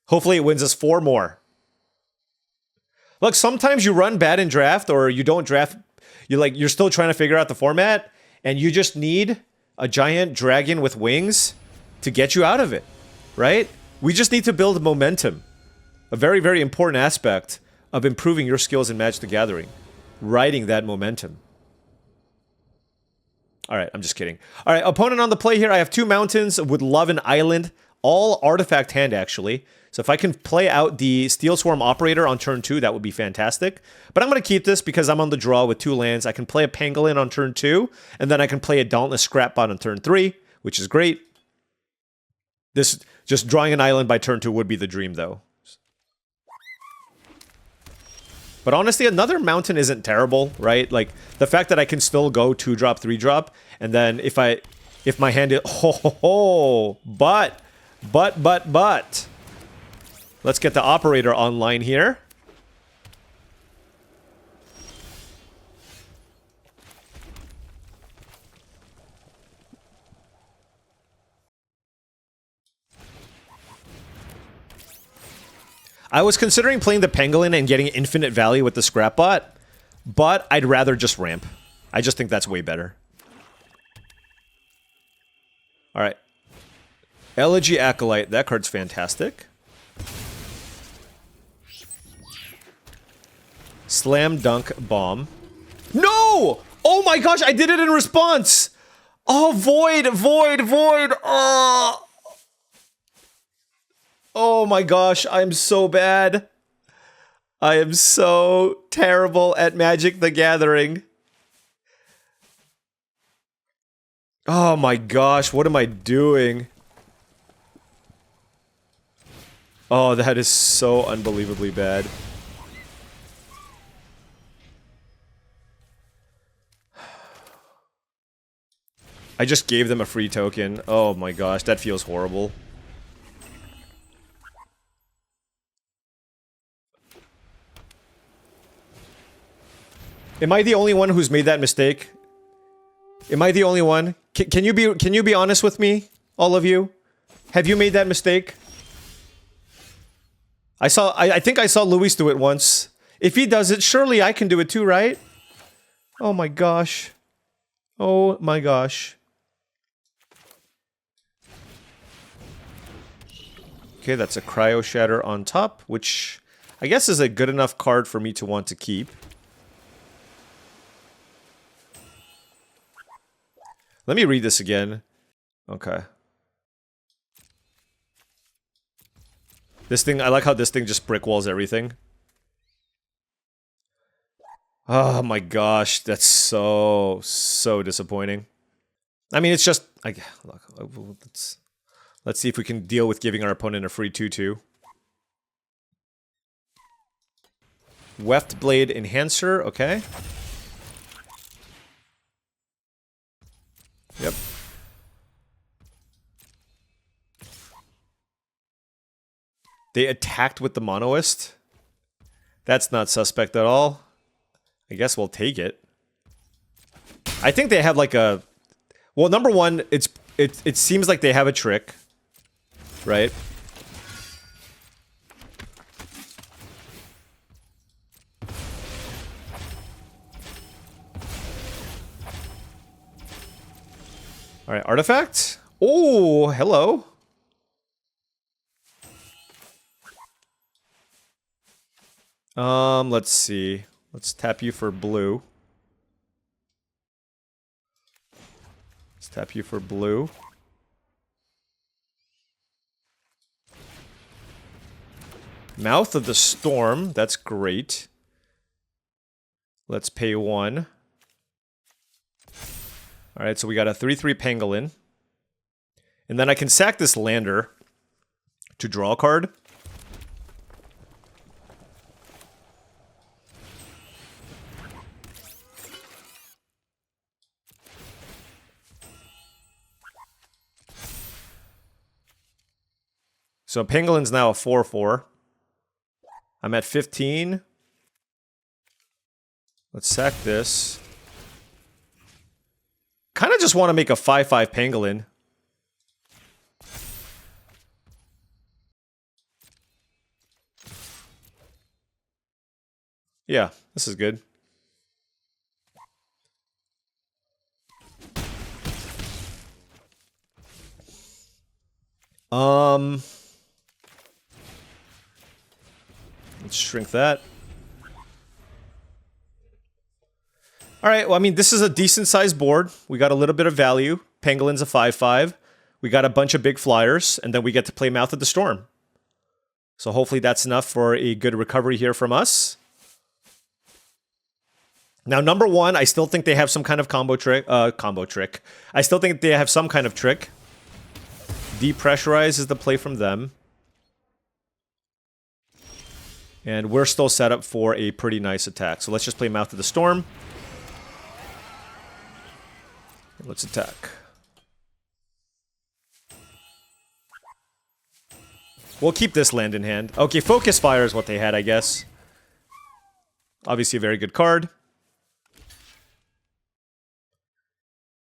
Hopefully it wins us 4 more. Look, sometimes you run bad in draft or you don't draft. You're still trying to figure out the format and you just need a giant dragon with wings to get you out of it, right? We just need to build momentum. A very, very important aspect of improving your skills in Magic the Gathering. Riding that momentum. All right, I'm just kidding. All right, opponent on the play here. I have 2 mountains, would love an island. All artifact hand, actually. So if I can play out the Steel Swarm Operator on turn 2, that would be fantastic. But I'm going to keep this because I'm on the draw with 2 lands. I can play a Pangolin on turn 2, and then I can play a Dauntless Scrapbot on turn 3, which is great. This, just drawing an island by turn 2 would be the dream, though. But honestly, another mountain isn't terrible, right? Like, the fact that I can still go 2-drop, 3-drop, and then if my hand is... But... Let's get the operator online here. I was considering playing the Pangolin and getting infinite value with the Scrapbot, but I'd rather just ramp. I just think that's way better. Alright. Elegy Acolyte. That card's fantastic. Slam Dunk Bomb. No! Oh my gosh, I did it in response! Oh, Void! Oh my gosh, I'm so bad. I am so terrible at Magic the Gathering. Oh my gosh, what am I doing? Oh, that is so unbelievably bad. I just gave them a free token. Oh my gosh, that feels horrible. Am I the only one who's made that mistake? Am I the only one? Can you be honest with me, all of you? Have you made that mistake? I think I saw Luis do it once. If he does it, surely I can do it too, right? Oh my gosh. Oh my gosh. Okay, that's a Cryo Shatter on top, which I guess is a good enough card for me to want to keep. Let me read this again. Okay. This thing, I like how this thing just brick walls everything. Oh my gosh, that's so disappointing. I mean, it's just, look, let's see if we can deal with giving our opponent a free 2/2. Weft Blade Enhancer, okay. Yep. They attacked with the Monoist. That's not suspect at all. I guess we'll take it. I think they have like a... Well, number one, it seems like they have a trick. Right? Alright, artifact? Oh, hello. Let's see. Let's tap you for blue. Let's tap you for blue. Mouth of the Storm. That's great. Let's pay 1. Alright, so we got a 3/3 Pangolin. And then I can sack this Lander to draw a card. So Pangolin's now a 4/4. I'm at 15. Let's sack this. Kind of just want to make a 5/5 Pangolin. Yeah, this is good. Let's shrink that. All right, well, I mean, this is a decent-sized board. We got a little bit of value. Pangolin's a 5/5. We got a bunch of big flyers, and then we get to play Mouth of the Storm. So hopefully that's enough for a good recovery here from us. Now, number one, I still think they have some kind of combo trick. I still think they have some kind of trick. Depressurize is the play from them. And we're still set up for a pretty nice attack. So let's just play Mouth of the Storm. Let's attack. We'll keep this land in hand. Okay, Focus Fire is what they had, I guess. Obviously a very good card.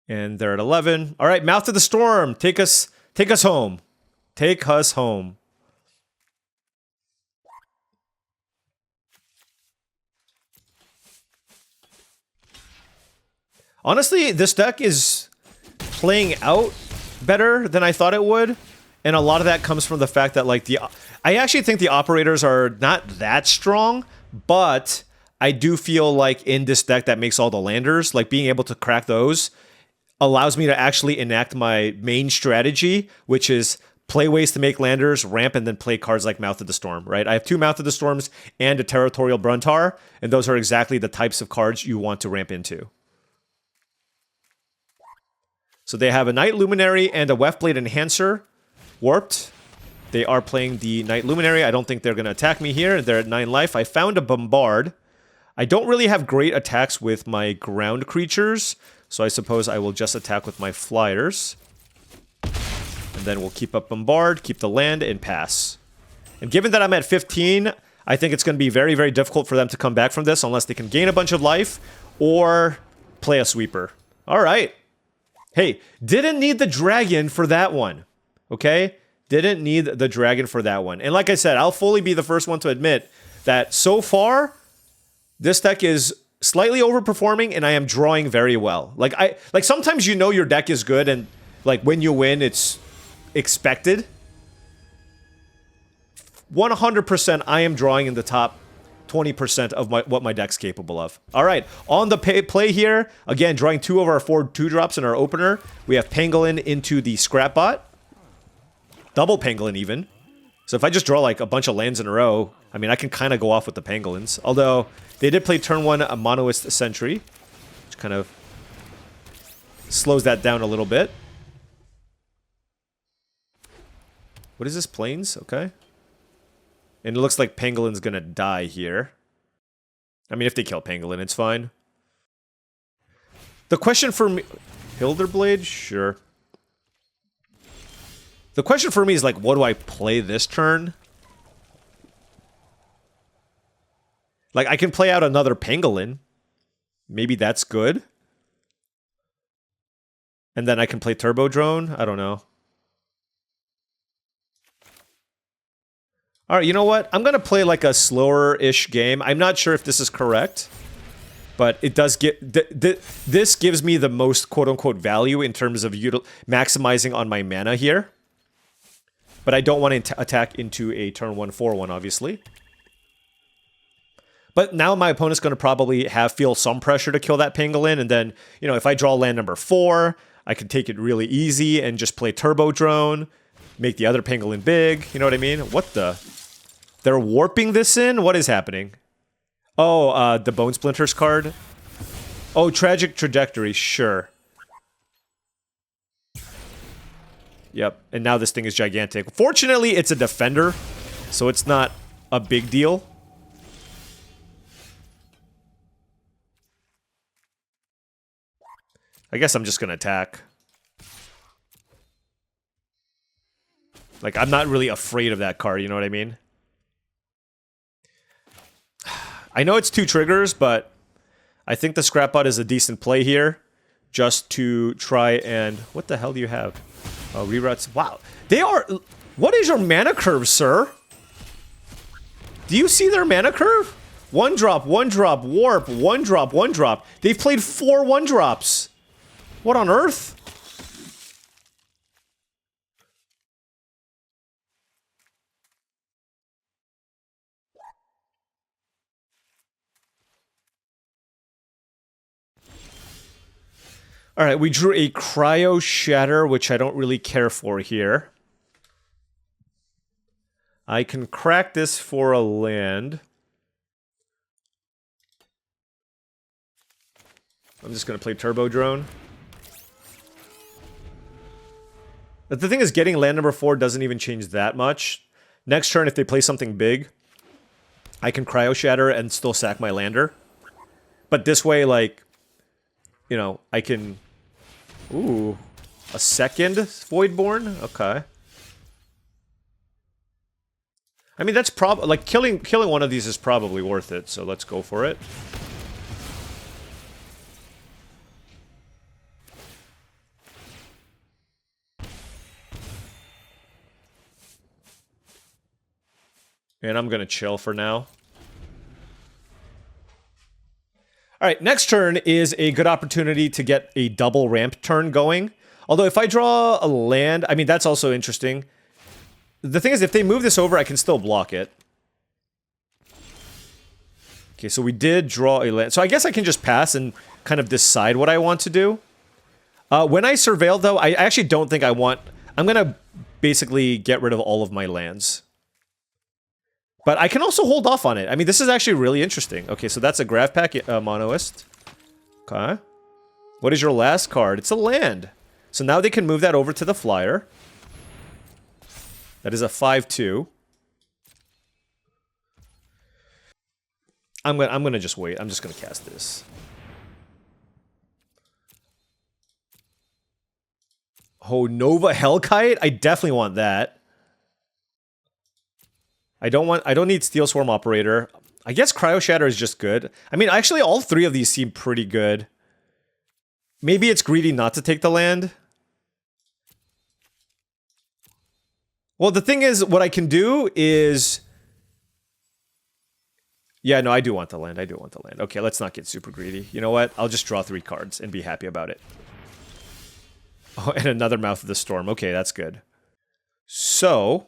And they're at 11. All right, Mouth of the Storm. Take us home. Take us home. Honestly, this deck is playing out better than I thought it would. And a lot of that comes from the fact that, like, I actually think the operators are not that strong, but I do feel like in this deck that makes all the landers, like, being able to crack those allows me to actually enact my main strategy, which is play ways to make landers, ramp, and then play cards like Mouth of the Storm, right? I have 2 Mouth of the Storms and a Territorial Bruntar, and those are exactly the types of cards you want to ramp into. So they have a Night Luminary and a Weftblade Enhancer warped. They are playing the Night Luminary. I don't think they're going to attack me here. They're at 9 life. I found a Bombard. I don't really have great attacks with my ground creatures, so I suppose I will just attack with my flyers. And then we'll keep up Bombard, keep the land, and pass. And given that I'm at 15, I think it's going to be very, very difficult for them to come back from this unless they can gain a bunch of life or play a sweeper. All right. Hey, didn't need the dragon for that one. Okay? Didn't need the dragon for that one. And like I said, I'll fully be the first one to admit that so far, this deck is slightly overperforming and I am drawing very well. Like sometimes you know your deck is good and like when you win, it's expected. 100% I am drawing in the top 20% of what my deck's capable of. All right, on the play here, again, drawing 2 of our 4 2-drops in our opener. We have Pangolin into the Scrapbot. Double Pangolin even. So if I just draw like a bunch of lands in a row, I mean, I can kind of go off with the Pangolins. Although, they did play turn 1 a Monoist Sentry, which kind of slows that down a little bit. What is this? Plains? Okay. And it looks like Pangolin's gonna die here. I mean, if they kill Pangolin, it's fine. The question for me... Hilderblade? Sure. The question for me is, like, what do I play this turn? Like, I can play out another Pangolin. Maybe that's good. And then I can play Turbo Drone? I don't know. All right, you know what? I'm going to play like a slower-ish game. I'm not sure if this is correct, but it does get... this gives me the most quote-unquote value in terms of maximizing on my mana here. But I don't want to attack into a turn 1 4-1, obviously. But now my opponent's going to probably feel some pressure to kill that Pangolin, and then, you know, if I draw land number 4, I can take it really easy and just play Turbo Drone, make the other Pangolin big, you know what I mean? What the... They're warping this in? What is happening? Oh, the Bone Splinters card? Oh, Tragic Trajectory, sure. Yep, and now this thing is gigantic. Fortunately, it's a defender, so it's not a big deal. I guess I'm just gonna attack. Like, I'm not really afraid of that card, you know what I mean? I know it's 2 triggers, but I think the Scrapbot is a decent play here. Just to try and... What the hell do you have? Oh, reroutes. Wow. They are... What is your mana curve, sir? Do you see their mana curve? 1-drop, 1-drop, warp, 1-drop, 1-drop. They've played 4 1-drops. What on earth? All right, we drew a Cryo Shatter, which I don't really care for here. I can crack this for a land. I'm just going to play Turbo Drone. But the thing is, getting land number 4 doesn't even change that much. Next turn, if they play something big, I can Cryo Shatter and still sack my lander. But this way, like, you know, I can... Ooh, a second Voidborn? Okay. I mean, that's probably... Like, killing one of these is probably worth it, so let's go for it. And I'm gonna chill for now. Alright, next turn is a good opportunity to get a double ramp turn going. Although if I draw a land, I mean, that's also interesting. The thing is, if they move this over, I can still block it. Okay, so we did draw a land. So I guess I can just pass and kind of decide what I want to do. When I surveil, though, I actually don't think I want... I'm gonna basically get rid of all of my lands. But I can also hold off on it. I mean, this is actually really interesting. Okay, so that's a Graph Pack Monoist. Okay. What is your last card? It's a land. So now they can move that over to the flyer. That is a 5/2. I'm gonna just wait. I'm just gonna cast this. Oh, Nova Hellkite? I definitely want that. I don't need Steel Swarm Operator. I guess Cryo Shatter is just good. I mean, actually, all three of these seem pretty good. Maybe it's greedy not to take the land. Well, the thing is, what I can do is... Yeah, no, I do want the land. I do want the land. Okay, let's not get super greedy. You know what? I'll just draw 3 cards and be happy about it. Oh, and another Mouth of the Storm. Okay, that's good. So...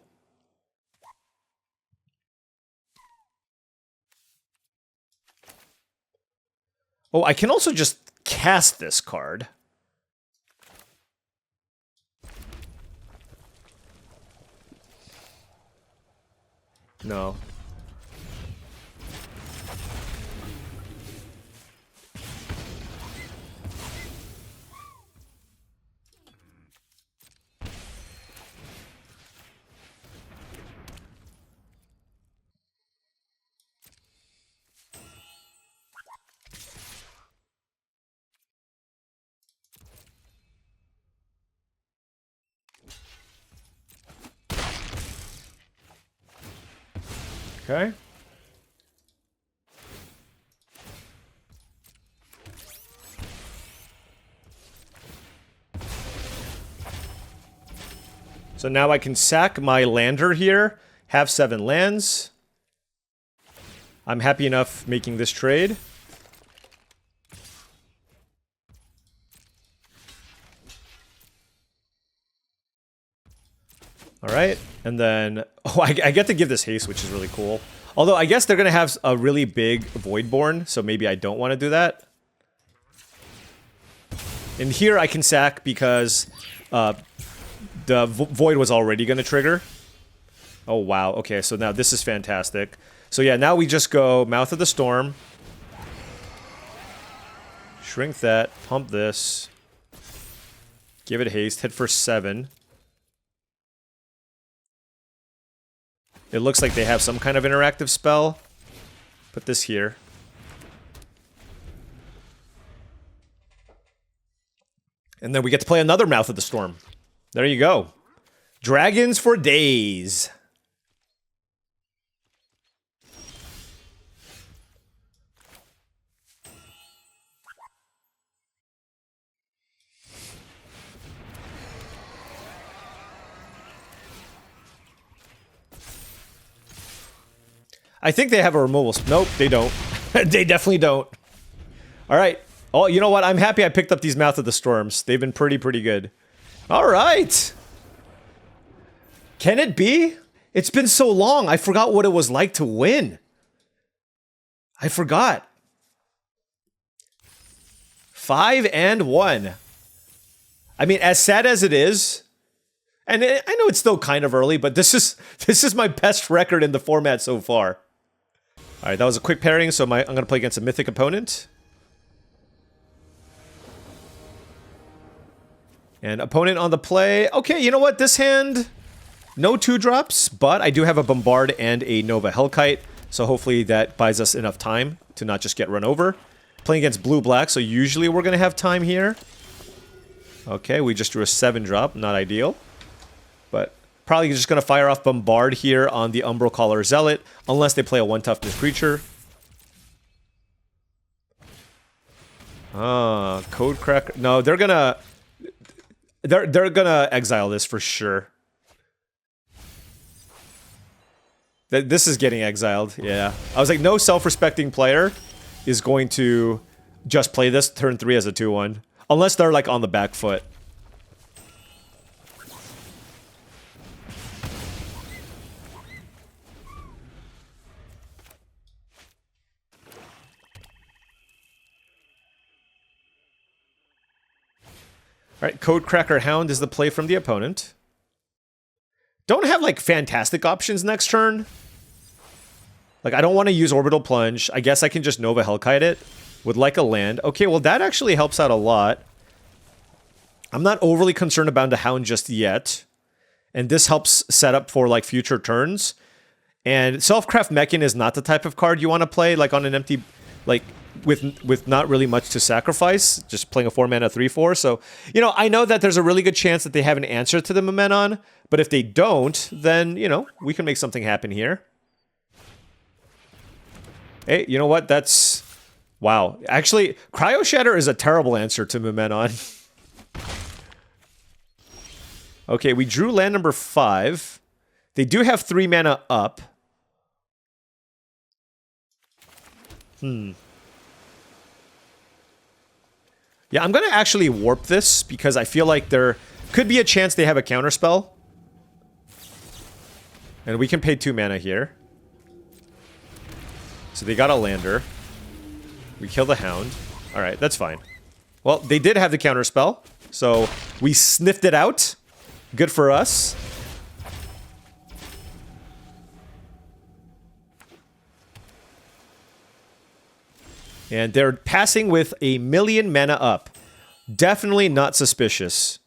Oh, I can also just cast this card. No. Okay. So now I can sack my lander here, have 7 lands. I'm happy enough making this trade. Alright, and then... Oh, I get to give this haste, which is really cool. Although, I guess they're going to have a really big Voidborn, so maybe I don't want to do that. And here I can sack because the Void was already going to trigger. Oh, wow. Okay, so now this is fantastic. So yeah, now we just go Mouth of the Storm. Shrink that, pump this. Give it haste, hit for 7. It looks like they have some kind of interactive spell. Put this here. And then we get to play another Mouth of the Storm. There you go. Dragons for days. I think they have a removal. Nope, they don't. They definitely don't. All right. Oh, you know what? I'm happy I picked up these Mouth of the Storms. They've been pretty good. All right. Can it be? It's been so long. I forgot what it was like to win. I forgot. 5-1. I mean, as sad as it is, and I know it's still kind of early, but this is my best record in the format so far. All right, that was a quick pairing, so I'm going to play against a mythic opponent. And opponent on the play. Okay, you know what? This hand, no 2-drops, but I do have a Bombard and a Nova Hellkite, so hopefully that buys us enough time to not just get run over. Playing against blue-black, so usually we're going to have time here. Okay, we just drew a 7-drop, not ideal. But probably just going to fire off Bombard here on the Umbral Caller Zealot, unless they play a 1-toughness creature. Code Cracker. No, they're gonna exile this for sure. This is getting exiled, yeah. I was like, no self-respecting player is going to just play this turn 3 as a 2-1. Unless they're like on the back foot. Alright, Code Cracker Hound is the play from the opponent. Don't have like fantastic options next turn. Like, I don't want to use Orbital Plunge. I guess I can just Nova Hellkite it. Would like a land. Okay, well that actually helps out a lot. I'm not overly concerned about the Hound just yet. And this helps set up for like future turns. And Selfcraft Mechan is not the type of card you want to play like on an empty, like with not really much to sacrifice. Just playing a 4-mana 3/4. So, you know, I know that there's a really good chance that they have an answer to the Momenon. But if they don't, then, you know, we can make something happen here. Hey, you know what? That's... Wow. Actually, Cryo Shatter is a terrible answer to Momenon. Okay, we drew land number 5. They do have 3 mana up. Yeah, I'm going to actually warp this because I feel like there could be a chance they have a counterspell. And we can pay 2 mana here. So they got a lander. We kill the Hound. Alright, that's fine. Well, they did have the counterspell. So we sniffed it out. Good for us. And they're passing with a 1,000,000 mana up. Definitely not suspicious.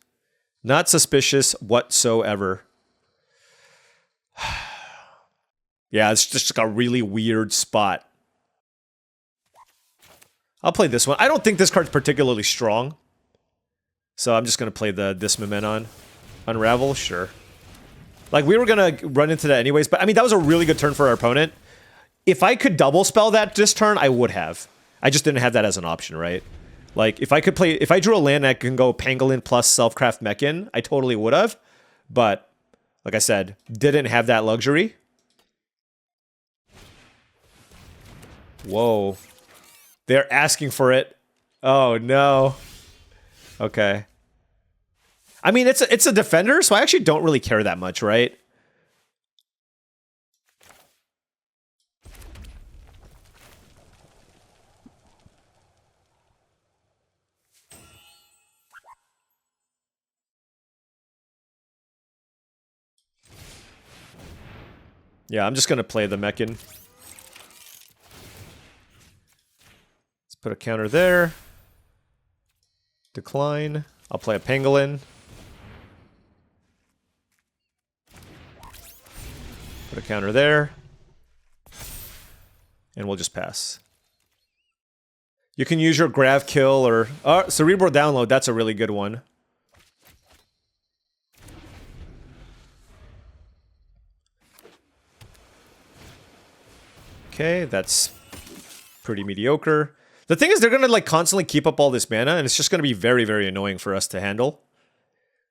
Not suspicious whatsoever. Yeah, it's just a really weird spot. I'll play this one. I don't think this card's particularly strong. So I'm just going to play this Momenon. Unravel? Sure. Like, we were going to run into that anyways, but I mean, that was a really good turn for our opponent. If I could double spell that this turn, I would have. I just didn't have that as an option, right? Like, if I drew a land and I can go Pangolin plus Selfcraft Mechan, I totally would have. But, like I said, didn't have that luxury. Whoa. They're asking for it. Oh, no. Okay. I mean, it's a defender, so I actually don't really care that much, right? Yeah, I'm just going to play the Mechan. Let's put a counter there. Decline. I'll play a Pangolin. Put a counter there. And we'll just pass. You can use your Grav Kill or... Cerebral Download, that's a really good one. Okay, that's pretty mediocre. The thing is, they're gonna like constantly keep up all this mana, and it's just gonna be very, very annoying for us to handle.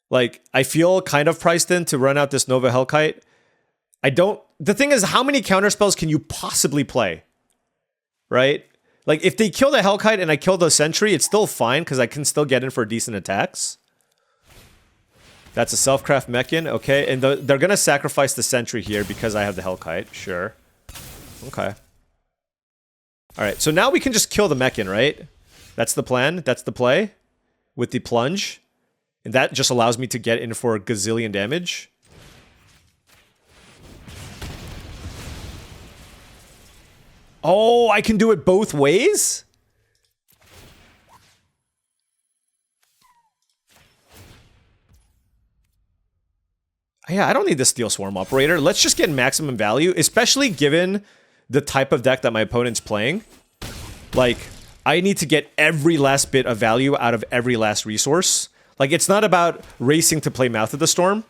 Like, I feel kind of priced in to run out this Nova Hellkite. I don't... The thing is, how many counterspells can you possibly play? Right? Like, if they kill the Hellkite and I kill the Sentry, it's still fine, because I can still get in for decent attacks. That's a Selfcraft Mechan, okay. And they're gonna sacrifice the Sentry here because I have the Hellkite, sure. Okay. Alright, so now we can just kill the Mechan, right? That's the plan, that's the play. With the plunge. And that just allows me to get in for a gazillion damage. Oh, I can do it both ways? Yeah, I don't need the Steel Swarm Operator. Let's just get maximum value, especially given the type of deck that my opponent's playing. Like, I need to get every last bit of value out of every last resource. Like, it's not about racing to play Mouth of the Storm.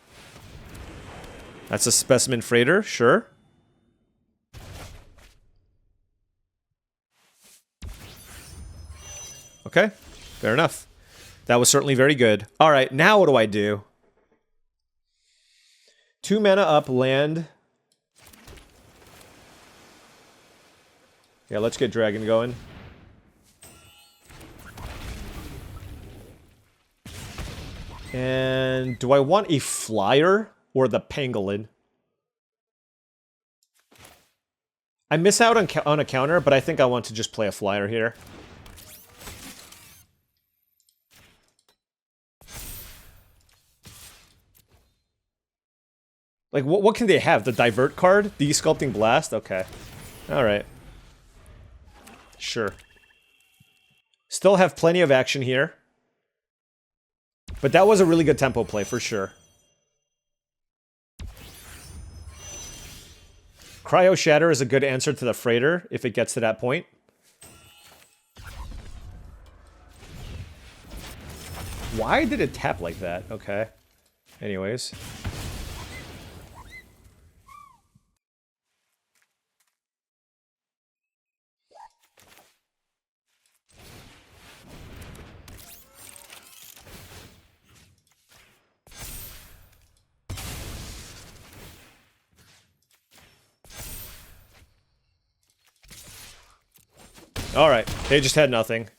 That's a Specimen Freighter, sure. Okay, fair enough. That was certainly very good. All right, now what do I do? 2 mana up, land. Yeah, let's get Dragon going. And do I want a flyer or the pangolin? I miss out on a counter, but I think I want to just play a flyer here. Like, what can they have? The Divert card? The Sculpting Blast? Okay. Alright. Sure. Still have plenty of action here. But that was a really good tempo play, for sure. Cryo Shatter is a good answer to the Freighter, if it gets to that point. Why did it tap like that? Okay. Anyways. Alright, they just had nothing.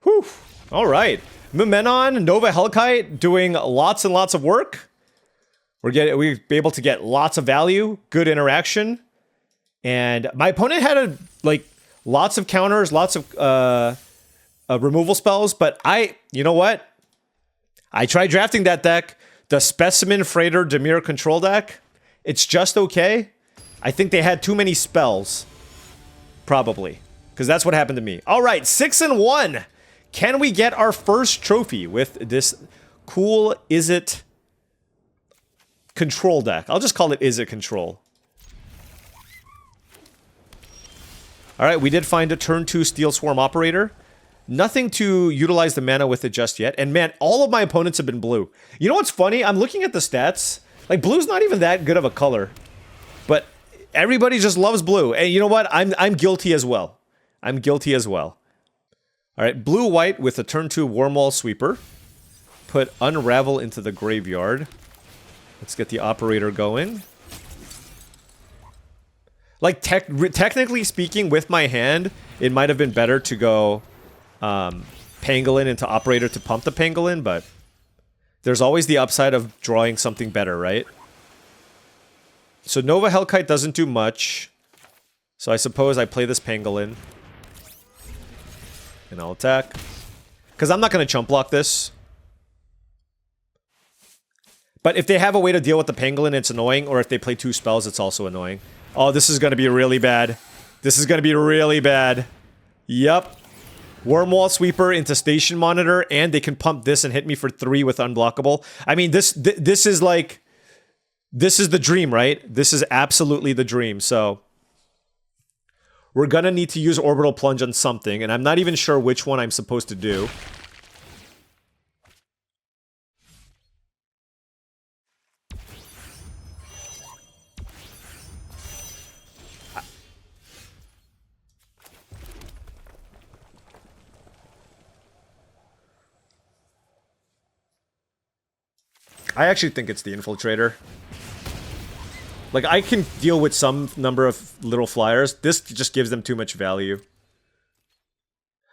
Whew. Alright. Momenon, Nova Hellkite doing lots and lots of work. We'll be able to get lots of value, good interaction. And my opponent had lots of counters, lots of removal spells, but you know what? I tried drafting that deck, the Specimen Freighter Dimir control deck. It's just okay. I think they had too many spells. Probably. Because that's what happened to me. All right, 6-1. Can we get our first trophy with this cool Izzet control deck? I'll just call it Izzet Control. All right, we did find a turn 2 Steel Swarm Operator. Nothing to utilize the mana with it just yet. And man, all of my opponents have been blue. You know what's funny? I'm looking at the stats. Like, blue's not even that good of a color. But everybody just loves blue. And you know what? I'm guilty as well. I'm guilty as well. Alright, blue-white with a turn 2 Wormwall Sweeper. Put Unravel into the graveyard. Let's get the operator going. Like, technically speaking, with my hand, it might have been better to go Pangolin into operator to pump the Pangolin, but there's always the upside of drawing something better, right? So Nova Hellkite doesn't do much. So I suppose I play this Pangolin. And I'll attack. Because I'm not going to chump block this. But if they have a way to deal with the Pangolin, it's annoying. Or if they play 2 spells, it's also annoying. Oh, this is going to be really bad. This is going to be really bad. Yup. Wormwall Sweeper into Station Monitor. And they can pump this and hit me for 3 with Unblockable. I mean, this is like... This is the dream, right? This is absolutely the dream, so... We're gonna need to use Orbital Plunge on something, and I'm not even sure which one I'm supposed to do. I actually think it's the Infiltrator. Like, I can deal with some number of little flyers. This just gives them too much value.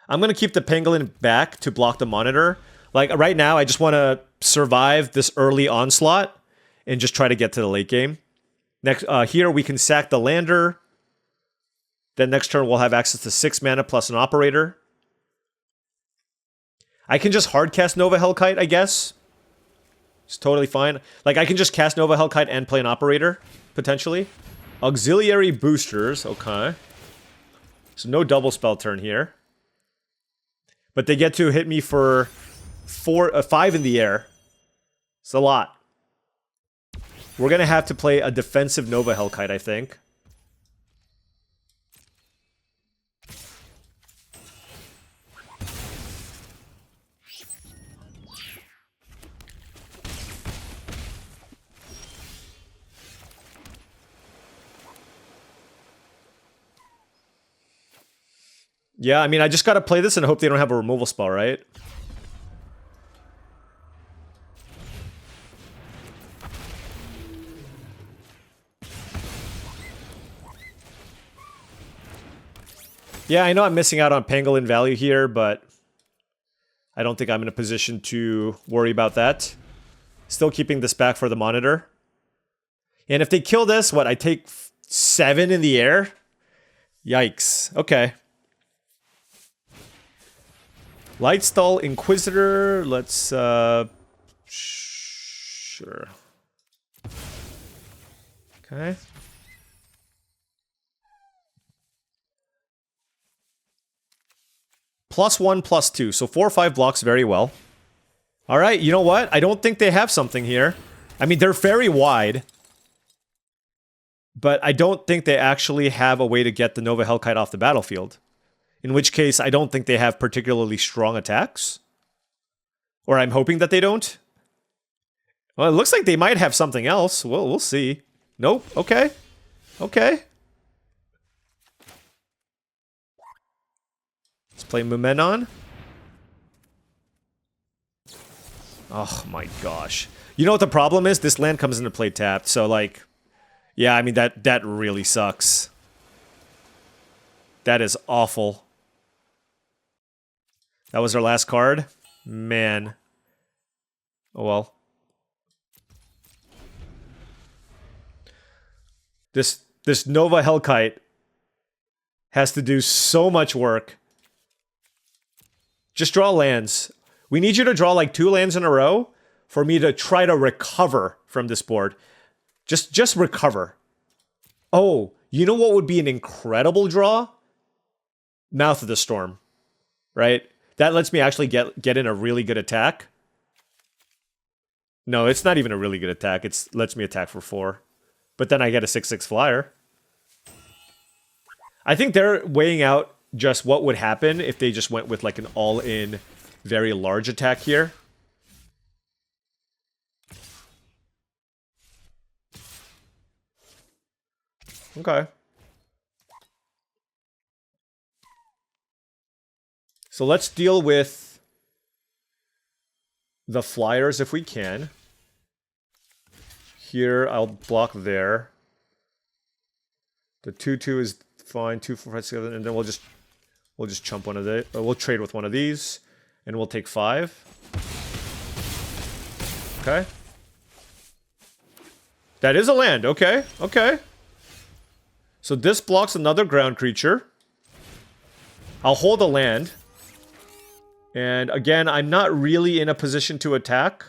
I'm gonna keep the Pangolin back to block the monitor. Like, right now, I just want to survive this early onslaught and just try to get to the late game. Next, here we can sack the lander. Then next turn, we'll have access to 6 mana plus an operator. I can just hardcast Nova Hellkite, I guess. It's totally fine. Like, I can just cast Nova Hellkite and play an Operator, potentially. Auxiliary boosters, okay. So no double spell turn here. But they get to hit me for 5 in the air. It's a lot. We're gonna have to play a defensive Nova Hellkite, I think. Yeah, I mean, I just gotta play this and hope they don't have a removal spell, right? Yeah, I know I'm missing out on pangolin value here, but I don't think I'm in a position to worry about that. Still keeping this back for the monitor. And if they kill this, what, I take 7 in the air? Yikes. Okay. Lightstall Inquisitor, let's, sure. Okay. +1, +2, so 4 or 5 blocks very well. Alright, you know what? I don't think they have something here. I mean, they're very wide. But I don't think they actually have a way to get the Nova Hellkite off the battlefield. In which case, I don't think they have particularly strong attacks. Or I'm hoping that they don't. Well, it looks like they might have something else. Well, we'll see. Nope. Okay. Okay. Let's play Mumenon. Oh my gosh. You know what the problem is? This land comes into play tapped, so like... Yeah, I mean, that really sucks. That is awful. That was our last card? Man. Oh well. This Nova Hellkite has to do so much work. Just draw lands. We need you to draw like 2 lands in a row for me to try to recover from this board. Just recover. Oh, you know what would be an incredible draw? Mouth of the Storm. Right? That lets me actually get in a really good attack. No, it's not even a really good attack. It lets me attack for 4. But then I get a 6/6 flyer. I think they're weighing out just what would happen if they just went with like an all-in very large attack here. Okay. So let's deal with the flyers if we can. Here, I'll block there. The 2/2 is fine. 2, 4, 5, 7, and then we'll just chump one of the. We'll trade with one of these, and we'll take 5. Okay. That is a land. Okay. Okay. So this blocks another ground creature. I'll hold a land. And again, I'm not really in a position to attack.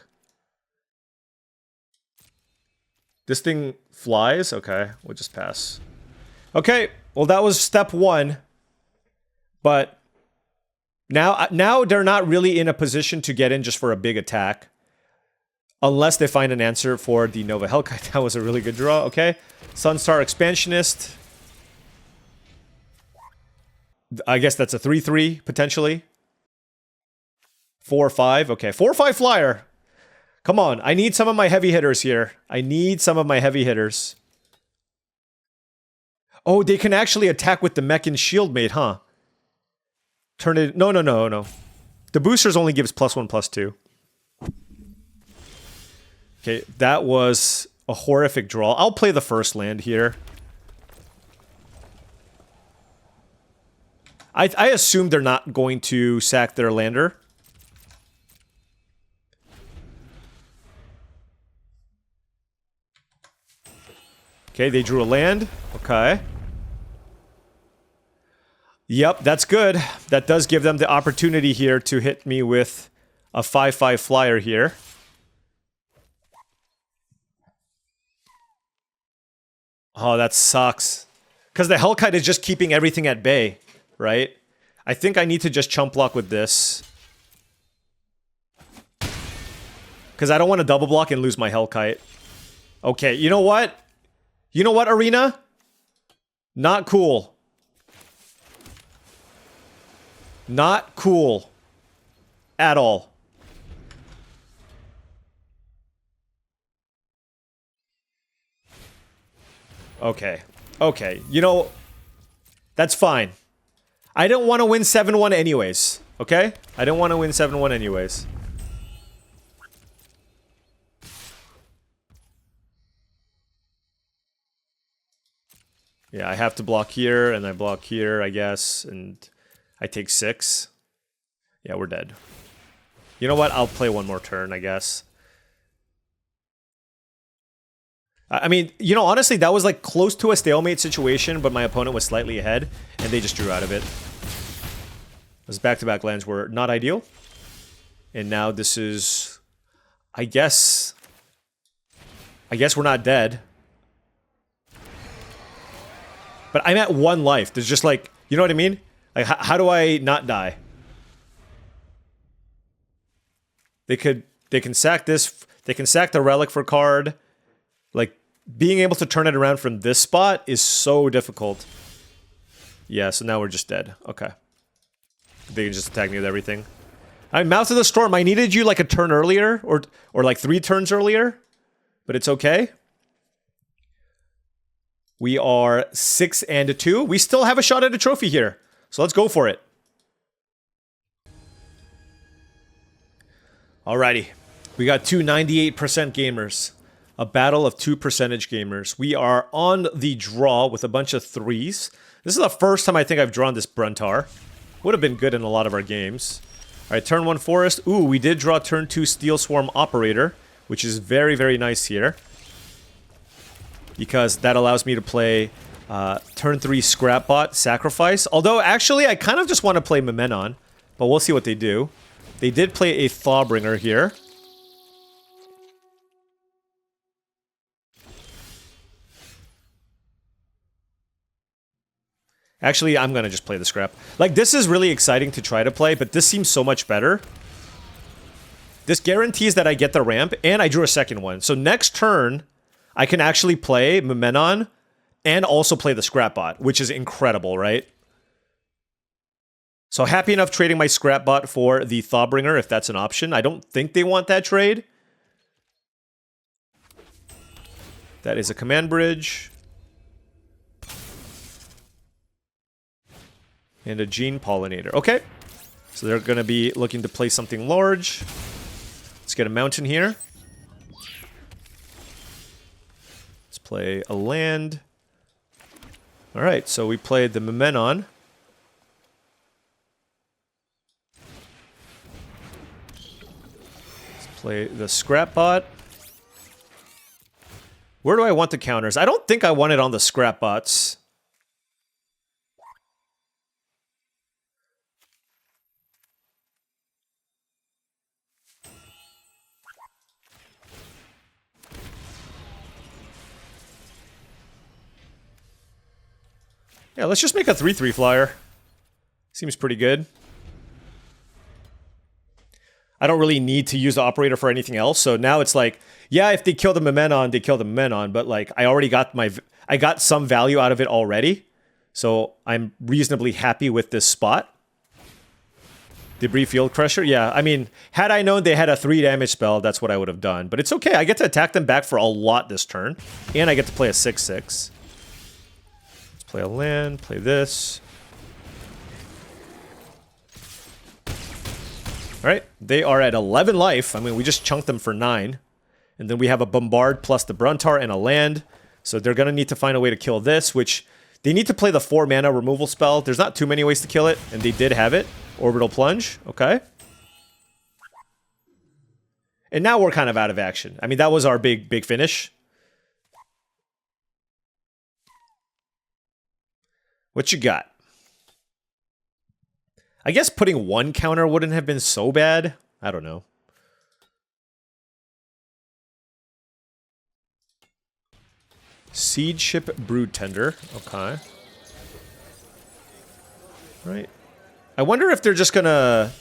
This thing flies. Okay, we'll just pass. Okay, well that was step 1. But now they're not really in a position to get in just for a big attack. Unless they find an answer for the Nova Hellkite. That was a really good draw. Okay, Sunstar Expansionist. I guess that's a 3/3, potentially. 4 or 5. Okay, 4 or 5 flyer. Come on, I need some of my heavy hitters here. I need some of my heavy hitters. Oh, they can actually attack with the mech and shield mate, huh? Turn it... No. The boosters only gives +1, +2. Okay, that was a horrific draw. I'll play the first land here. I assume they're not going to sack their lander. Okay, they drew a land. Okay. Yep, that's good. That does give them the opportunity here to hit me with a 5/5 flyer here. Oh, that sucks. Because the Hellkite is just keeping everything at bay, right? I think I need to just chump block with this. Because I don't want to double block and lose my Hellkite. Okay, you know what? You know what, Arena? Not cool. Not cool. At all. Okay. Okay. You know, that's fine. I don't want to win 7-1 anyways. Okay? I don't want to win 7-1 anyways. Yeah, I have to block here, and I block here, I guess, and I take 6. Yeah, we're dead. You know what? I'll play one more turn, I guess. I mean, you know, honestly, that was like close to a stalemate situation, but my opponent was slightly ahead, and they just drew out of it. Those back-to-back lands were not ideal. And now this is... I guess we're not dead. But I'm at 1 life. There's just like... You know what I mean? Like, how do I not die? They can sack this. They can sack the relic for card. Like, being able to turn it around from this spot is so difficult. Yeah, so now we're just dead. Okay. They can just attack me with everything. I mean, Mouth of the Storm, I needed you like a turn earlier, or like 3 turns earlier. But it's okay. We are 6-2. We still have a shot at a trophy here. So let's go for it. Alrighty. We got 2 98% gamers. A battle of 2 percentage gamers. We are on the draw with a bunch of 3s. This is the first time I think I've drawn this Bruntar. Would have been good in a lot of our games. Alright, turn 1 Forest. Ooh, we did draw turn 2 Steel Swarm Operator, which is very, very nice here. Because that allows me to play turn 3 Scrapbot Sacrifice. Although, actually, I kind of just want to play Momenon. But we'll see what they do. They did play a Thawbringer here. Actually, I'm going to just play the Scrap. Like, this is really exciting to try to play, but this seems so much better. This guarantees that I get the ramp, and I drew a second one. So next turn, I can actually play Momenon and also play the Scrapbot, which is incredible, right? So happy enough trading my Scrapbot for the Thawbringer, if that's an option. I don't think they want that trade. That is a command bridge. And a Gene Pollinator. Okay. So they're going to be looking to play something large. Let's get a mountain here. Let's play a land. Alright, so we played the Momenon. Let's play the Scrapbot. Where do I want the counters? I don't think I want it on the Scrapbots. Yeah, let's just make a 3/3 flyer. Seems pretty good. I don't really need to use the operator for anything else, so now it's like, yeah, if they kill the Momenon, they kill the Momenon, but like, I already got I got some value out of it already, so I'm reasonably happy with this spot. Debris Field Crusher, yeah, I mean, had I known they had a 3 damage spell, that's what I would have done, but it's okay, I get to attack them back for a lot this turn, and I get to play a 6/6. Play a land, play this. Alright, they are at 11 life. I mean, we just chunked them for 9. And then we have a Bombard plus the Bruntar and a land. So they're going to need to find a way to kill this, which they need to play the 4 mana removal spell. There's not too many ways to kill it, and they did have it. Orbital Plunge, okay. And now we're kind of out of action. I mean, that was our big finish. What you got? I guess putting 1 counter wouldn't have been so bad. I don't know. Seed Ship Brood Tender. Okay. Right. I wonder if they're just gonna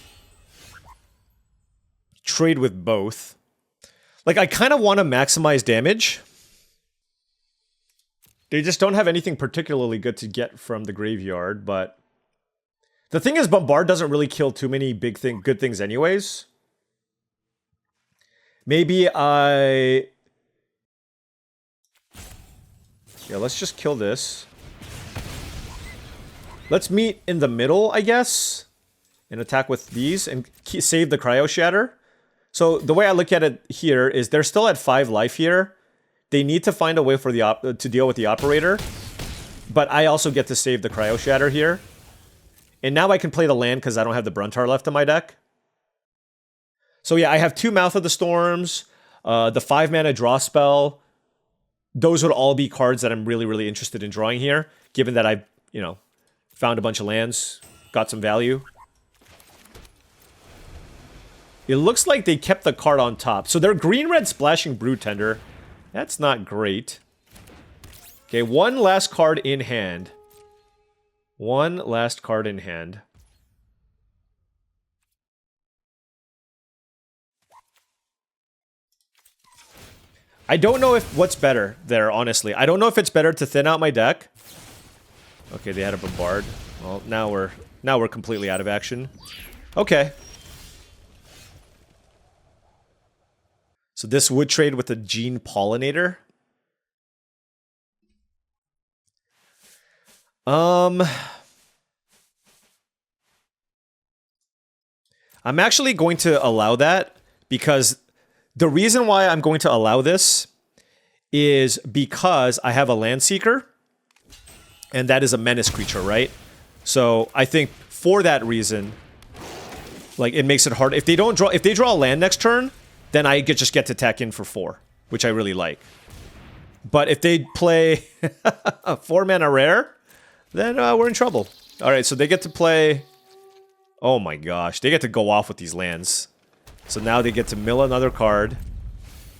trade with both. Like, I kind of want to maximize damage. They just don't have anything particularly good to get from the graveyard, but... The thing is, Bombard doesn't really kill too many good things anyways. Maybe I... Yeah, let's just kill this. Let's meet in the middle, I guess. And attack with these and save the Cryo Shatter. So the way I look at it here is they're still at 5 life here. They need to find a way for the to deal with the Operator. But I also get to save the Cryo Shatter here. And now I can play the land because I don't have the Bruntar left in my deck. So yeah, I have 2 Mouth of the Storms, the 5 mana draw spell. Those would all be cards that I'm really, really interested in drawing here, given that I, you know, found a bunch of lands, got some value. It looks like they kept the card on top. So they're green-red splashing Brood Tender. That's not great. Okay, one last card in hand. One last card in hand. I don't know if what's better there, honestly. I don't know if it's better to thin out my deck. Okay, they had a Bombard. Well, now we're completely out of action. Okay. So this would trade with the Gene Pollinator. I'm actually going to allow that because the reason why I'm going to allow this is because I have a Land Seeker, and that is a menace creature, right? So I think for that reason, like, it makes it hard. If they draw a land next turn, then I just get to tack in for 4, which I really like. But if they play a 4-mana rare, then we're in trouble. All right, so they get to play... Oh my gosh, they get to go off with these lands. So now they get to mill another card.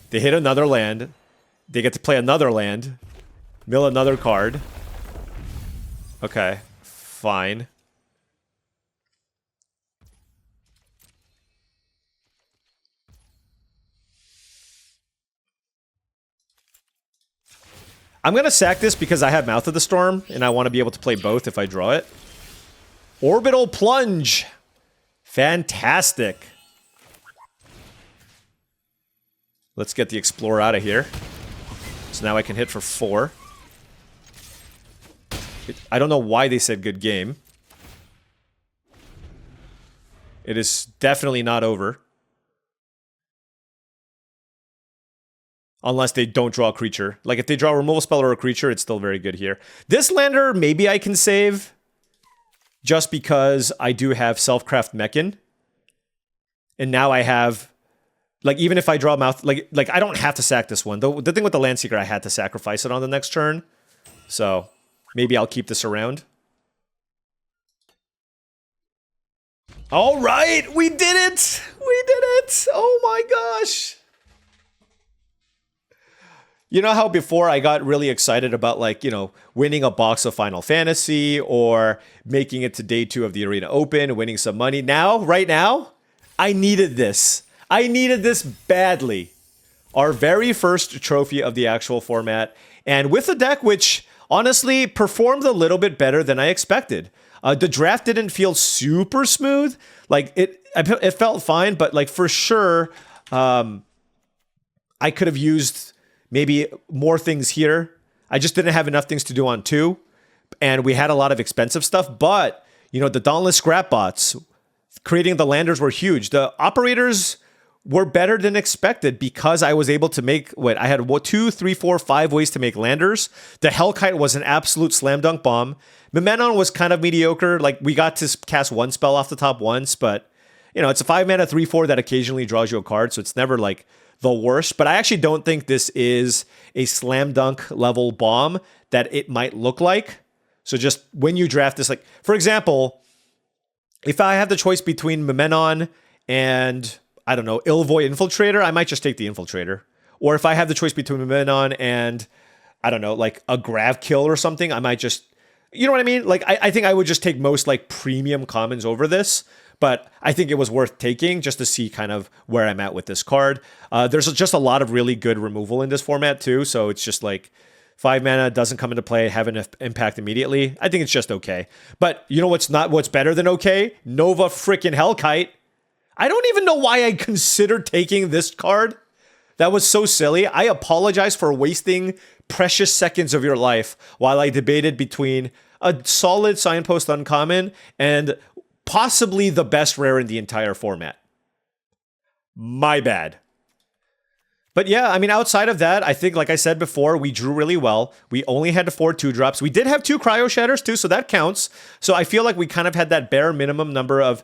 They hit another land. They get to play another land. Mill another card. Okay, fine. I'm going to sack this because I have Mouth of the Storm, and I want to be able to play both if I draw it. Orbital Plunge! Fantastic. Let's get the Explorer out of here. So now I can hit for 4. I don't know why they said good game. It is definitely not over. Unless they don't draw a creature. Like, if they draw a removal spell or a creature, it's still very good here. This lander, maybe I can save. Just because I do have Self-Craft Mechan. And now I have... Like, even if I draw Mouth... Like I don't have to sack this one. The thing with the Landseeker, I had to sacrifice it on the next turn. So, maybe I'll keep this around. Alright! We did it! We did it! Oh my gosh! You know how before I got really excited about, like, you know, winning a box of Final Fantasy or making it to day 2 of the Arena Open, winning some money? Now, right now, I needed this. I needed this badly. Our very first trophy of the actual format. And with a deck which, honestly, performed a little bit better than I expected. The draft didn't feel super smooth. Like, it felt fine, but, like, for sure, I could have used... maybe more things here. I just didn't have enough things to do on 2. And we had a lot of expensive stuff. But, you know, the Dauntless Scrap Bots, creating the landers were huge. The Operators were better than expected because I was able to make... What, I had 2, 3, 4, 5 ways to make landers. The Hellkite was an absolute slam dunk bomb. Memenon was kind of mediocre. Like, we got to cast 1 spell off the top once. But, you know, it's a 5-mana 3/4 that occasionally draws you a card. So it's never, like... the worst, but I actually don't think this is a slam dunk level bomb that it might look like. So just when you draft this, like, for example, if I have the choice between Memenon and, I don't know, Ilvoy Infiltrator, I might just take the Infiltrator. Or if I have the choice between Memenon and I don't know, like a grab kill or something, I might just, you know what I mean? Like, I think I would just take most like premium commons over this, but I think it was worth taking just to see kind of where I'm at with this card. There's just a lot of really good removal in this format too, so it's just like 5 mana doesn't come into play, have an impact immediately. I think it's just okay. But you know what's better than okay? Nova freaking Hellkite. I don't even know why I considered taking this card. That was so silly. I apologize for wasting precious seconds of your life while I debated between a solid signpost uncommon and possibly the best rare in the entire format. My bad. But yeah, I mean, outside of that, I think, like I said before, we drew really well. We only had 4 2-drops. We did have 2 Cryo Shatters too, so that counts. So I feel like we kind of had that bare minimum number of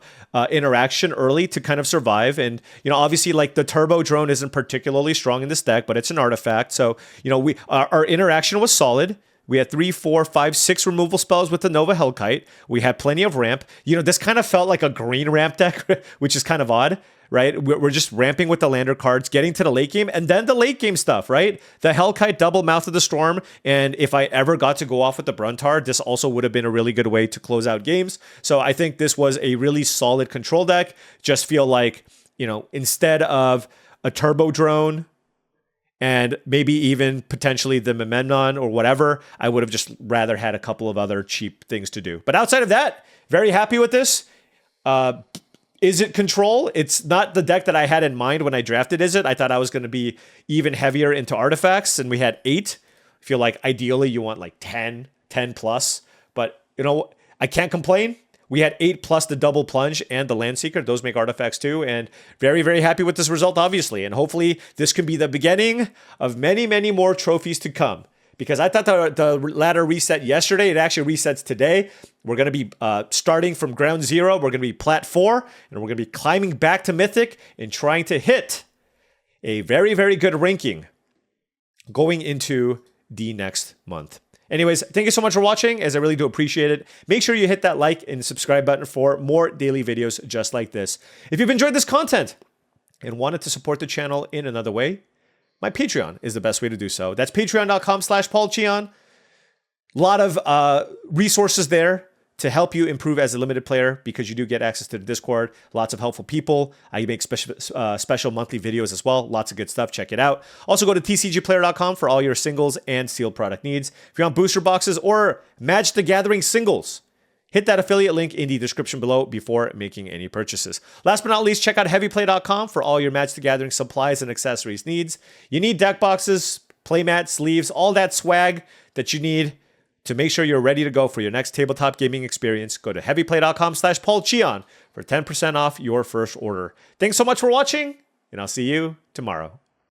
interaction early to kind of survive. And, you know, obviously, like the Turbo Drone isn't particularly strong in this deck, but it's an artifact. So, you know, our interaction was solid. We had 3, 4, 5, 6 removal spells with the Nova Hellkite. We had plenty of ramp. You know, this kind of felt like a green ramp deck, which is kind of odd, right? We're just ramping with the lander cards, getting to the late game, and then the late game stuff, right? The Hellkite double Mouth of the Storm, and if I ever got to go off with the Bruntar, this also would have been a really good way to close out games. So I think this was a really solid control deck. Just feel like, you know, instead of a Turbo Drone, and maybe even potentially the Memnon or whatever, I would have just rather had a couple of other cheap things to do. But outside of that, very happy with this. Izzet Control? It's not the deck that I had in mind when I drafted Izzet. I thought I was going to be even heavier into artifacts, and we had 8. I feel like ideally you want like 10 plus. But, you know, I can't complain. We had 8 plus the double plunge and the Landseeker. Those make artifacts too. And very, very happy with this result, obviously. And hopefully this can be the beginning of many, many more trophies to come. Because I thought the ladder reset yesterday. It actually resets today. We're going to be starting from ground zero. We're going to be plat 4. And we're going to be climbing back to Mythic and trying to hit a very, very good ranking going into the next month. Anyways, thank you so much for watching, as I really do appreciate it. Make sure you hit that like and subscribe button for more daily videos just like this. If you've enjoyed this content and wanted to support the channel in another way, my Patreon is the best way to do so. That's patreon.com/paulcheon. A lot of resources there to help you improve as a limited player, because you do get access to the Discord. Lots of helpful people. I make special monthly videos as well. Lots of good stuff. Check it out. Also go to TCGplayer.com for all your singles and sealed product needs. If you want booster boxes or Magic the Gathering singles, hit that affiliate link in the description below before making any purchases. Last but not least, check out heavyplay.com for all your Magic the Gathering supplies and accessories needs. You need deck boxes, playmat, sleeves, all that swag that you need to make sure you're ready to go for your next tabletop gaming experience. Go to heavyplay.com/paulcheon for 10% off your first order. Thanks so much for watching, and I'll see you tomorrow.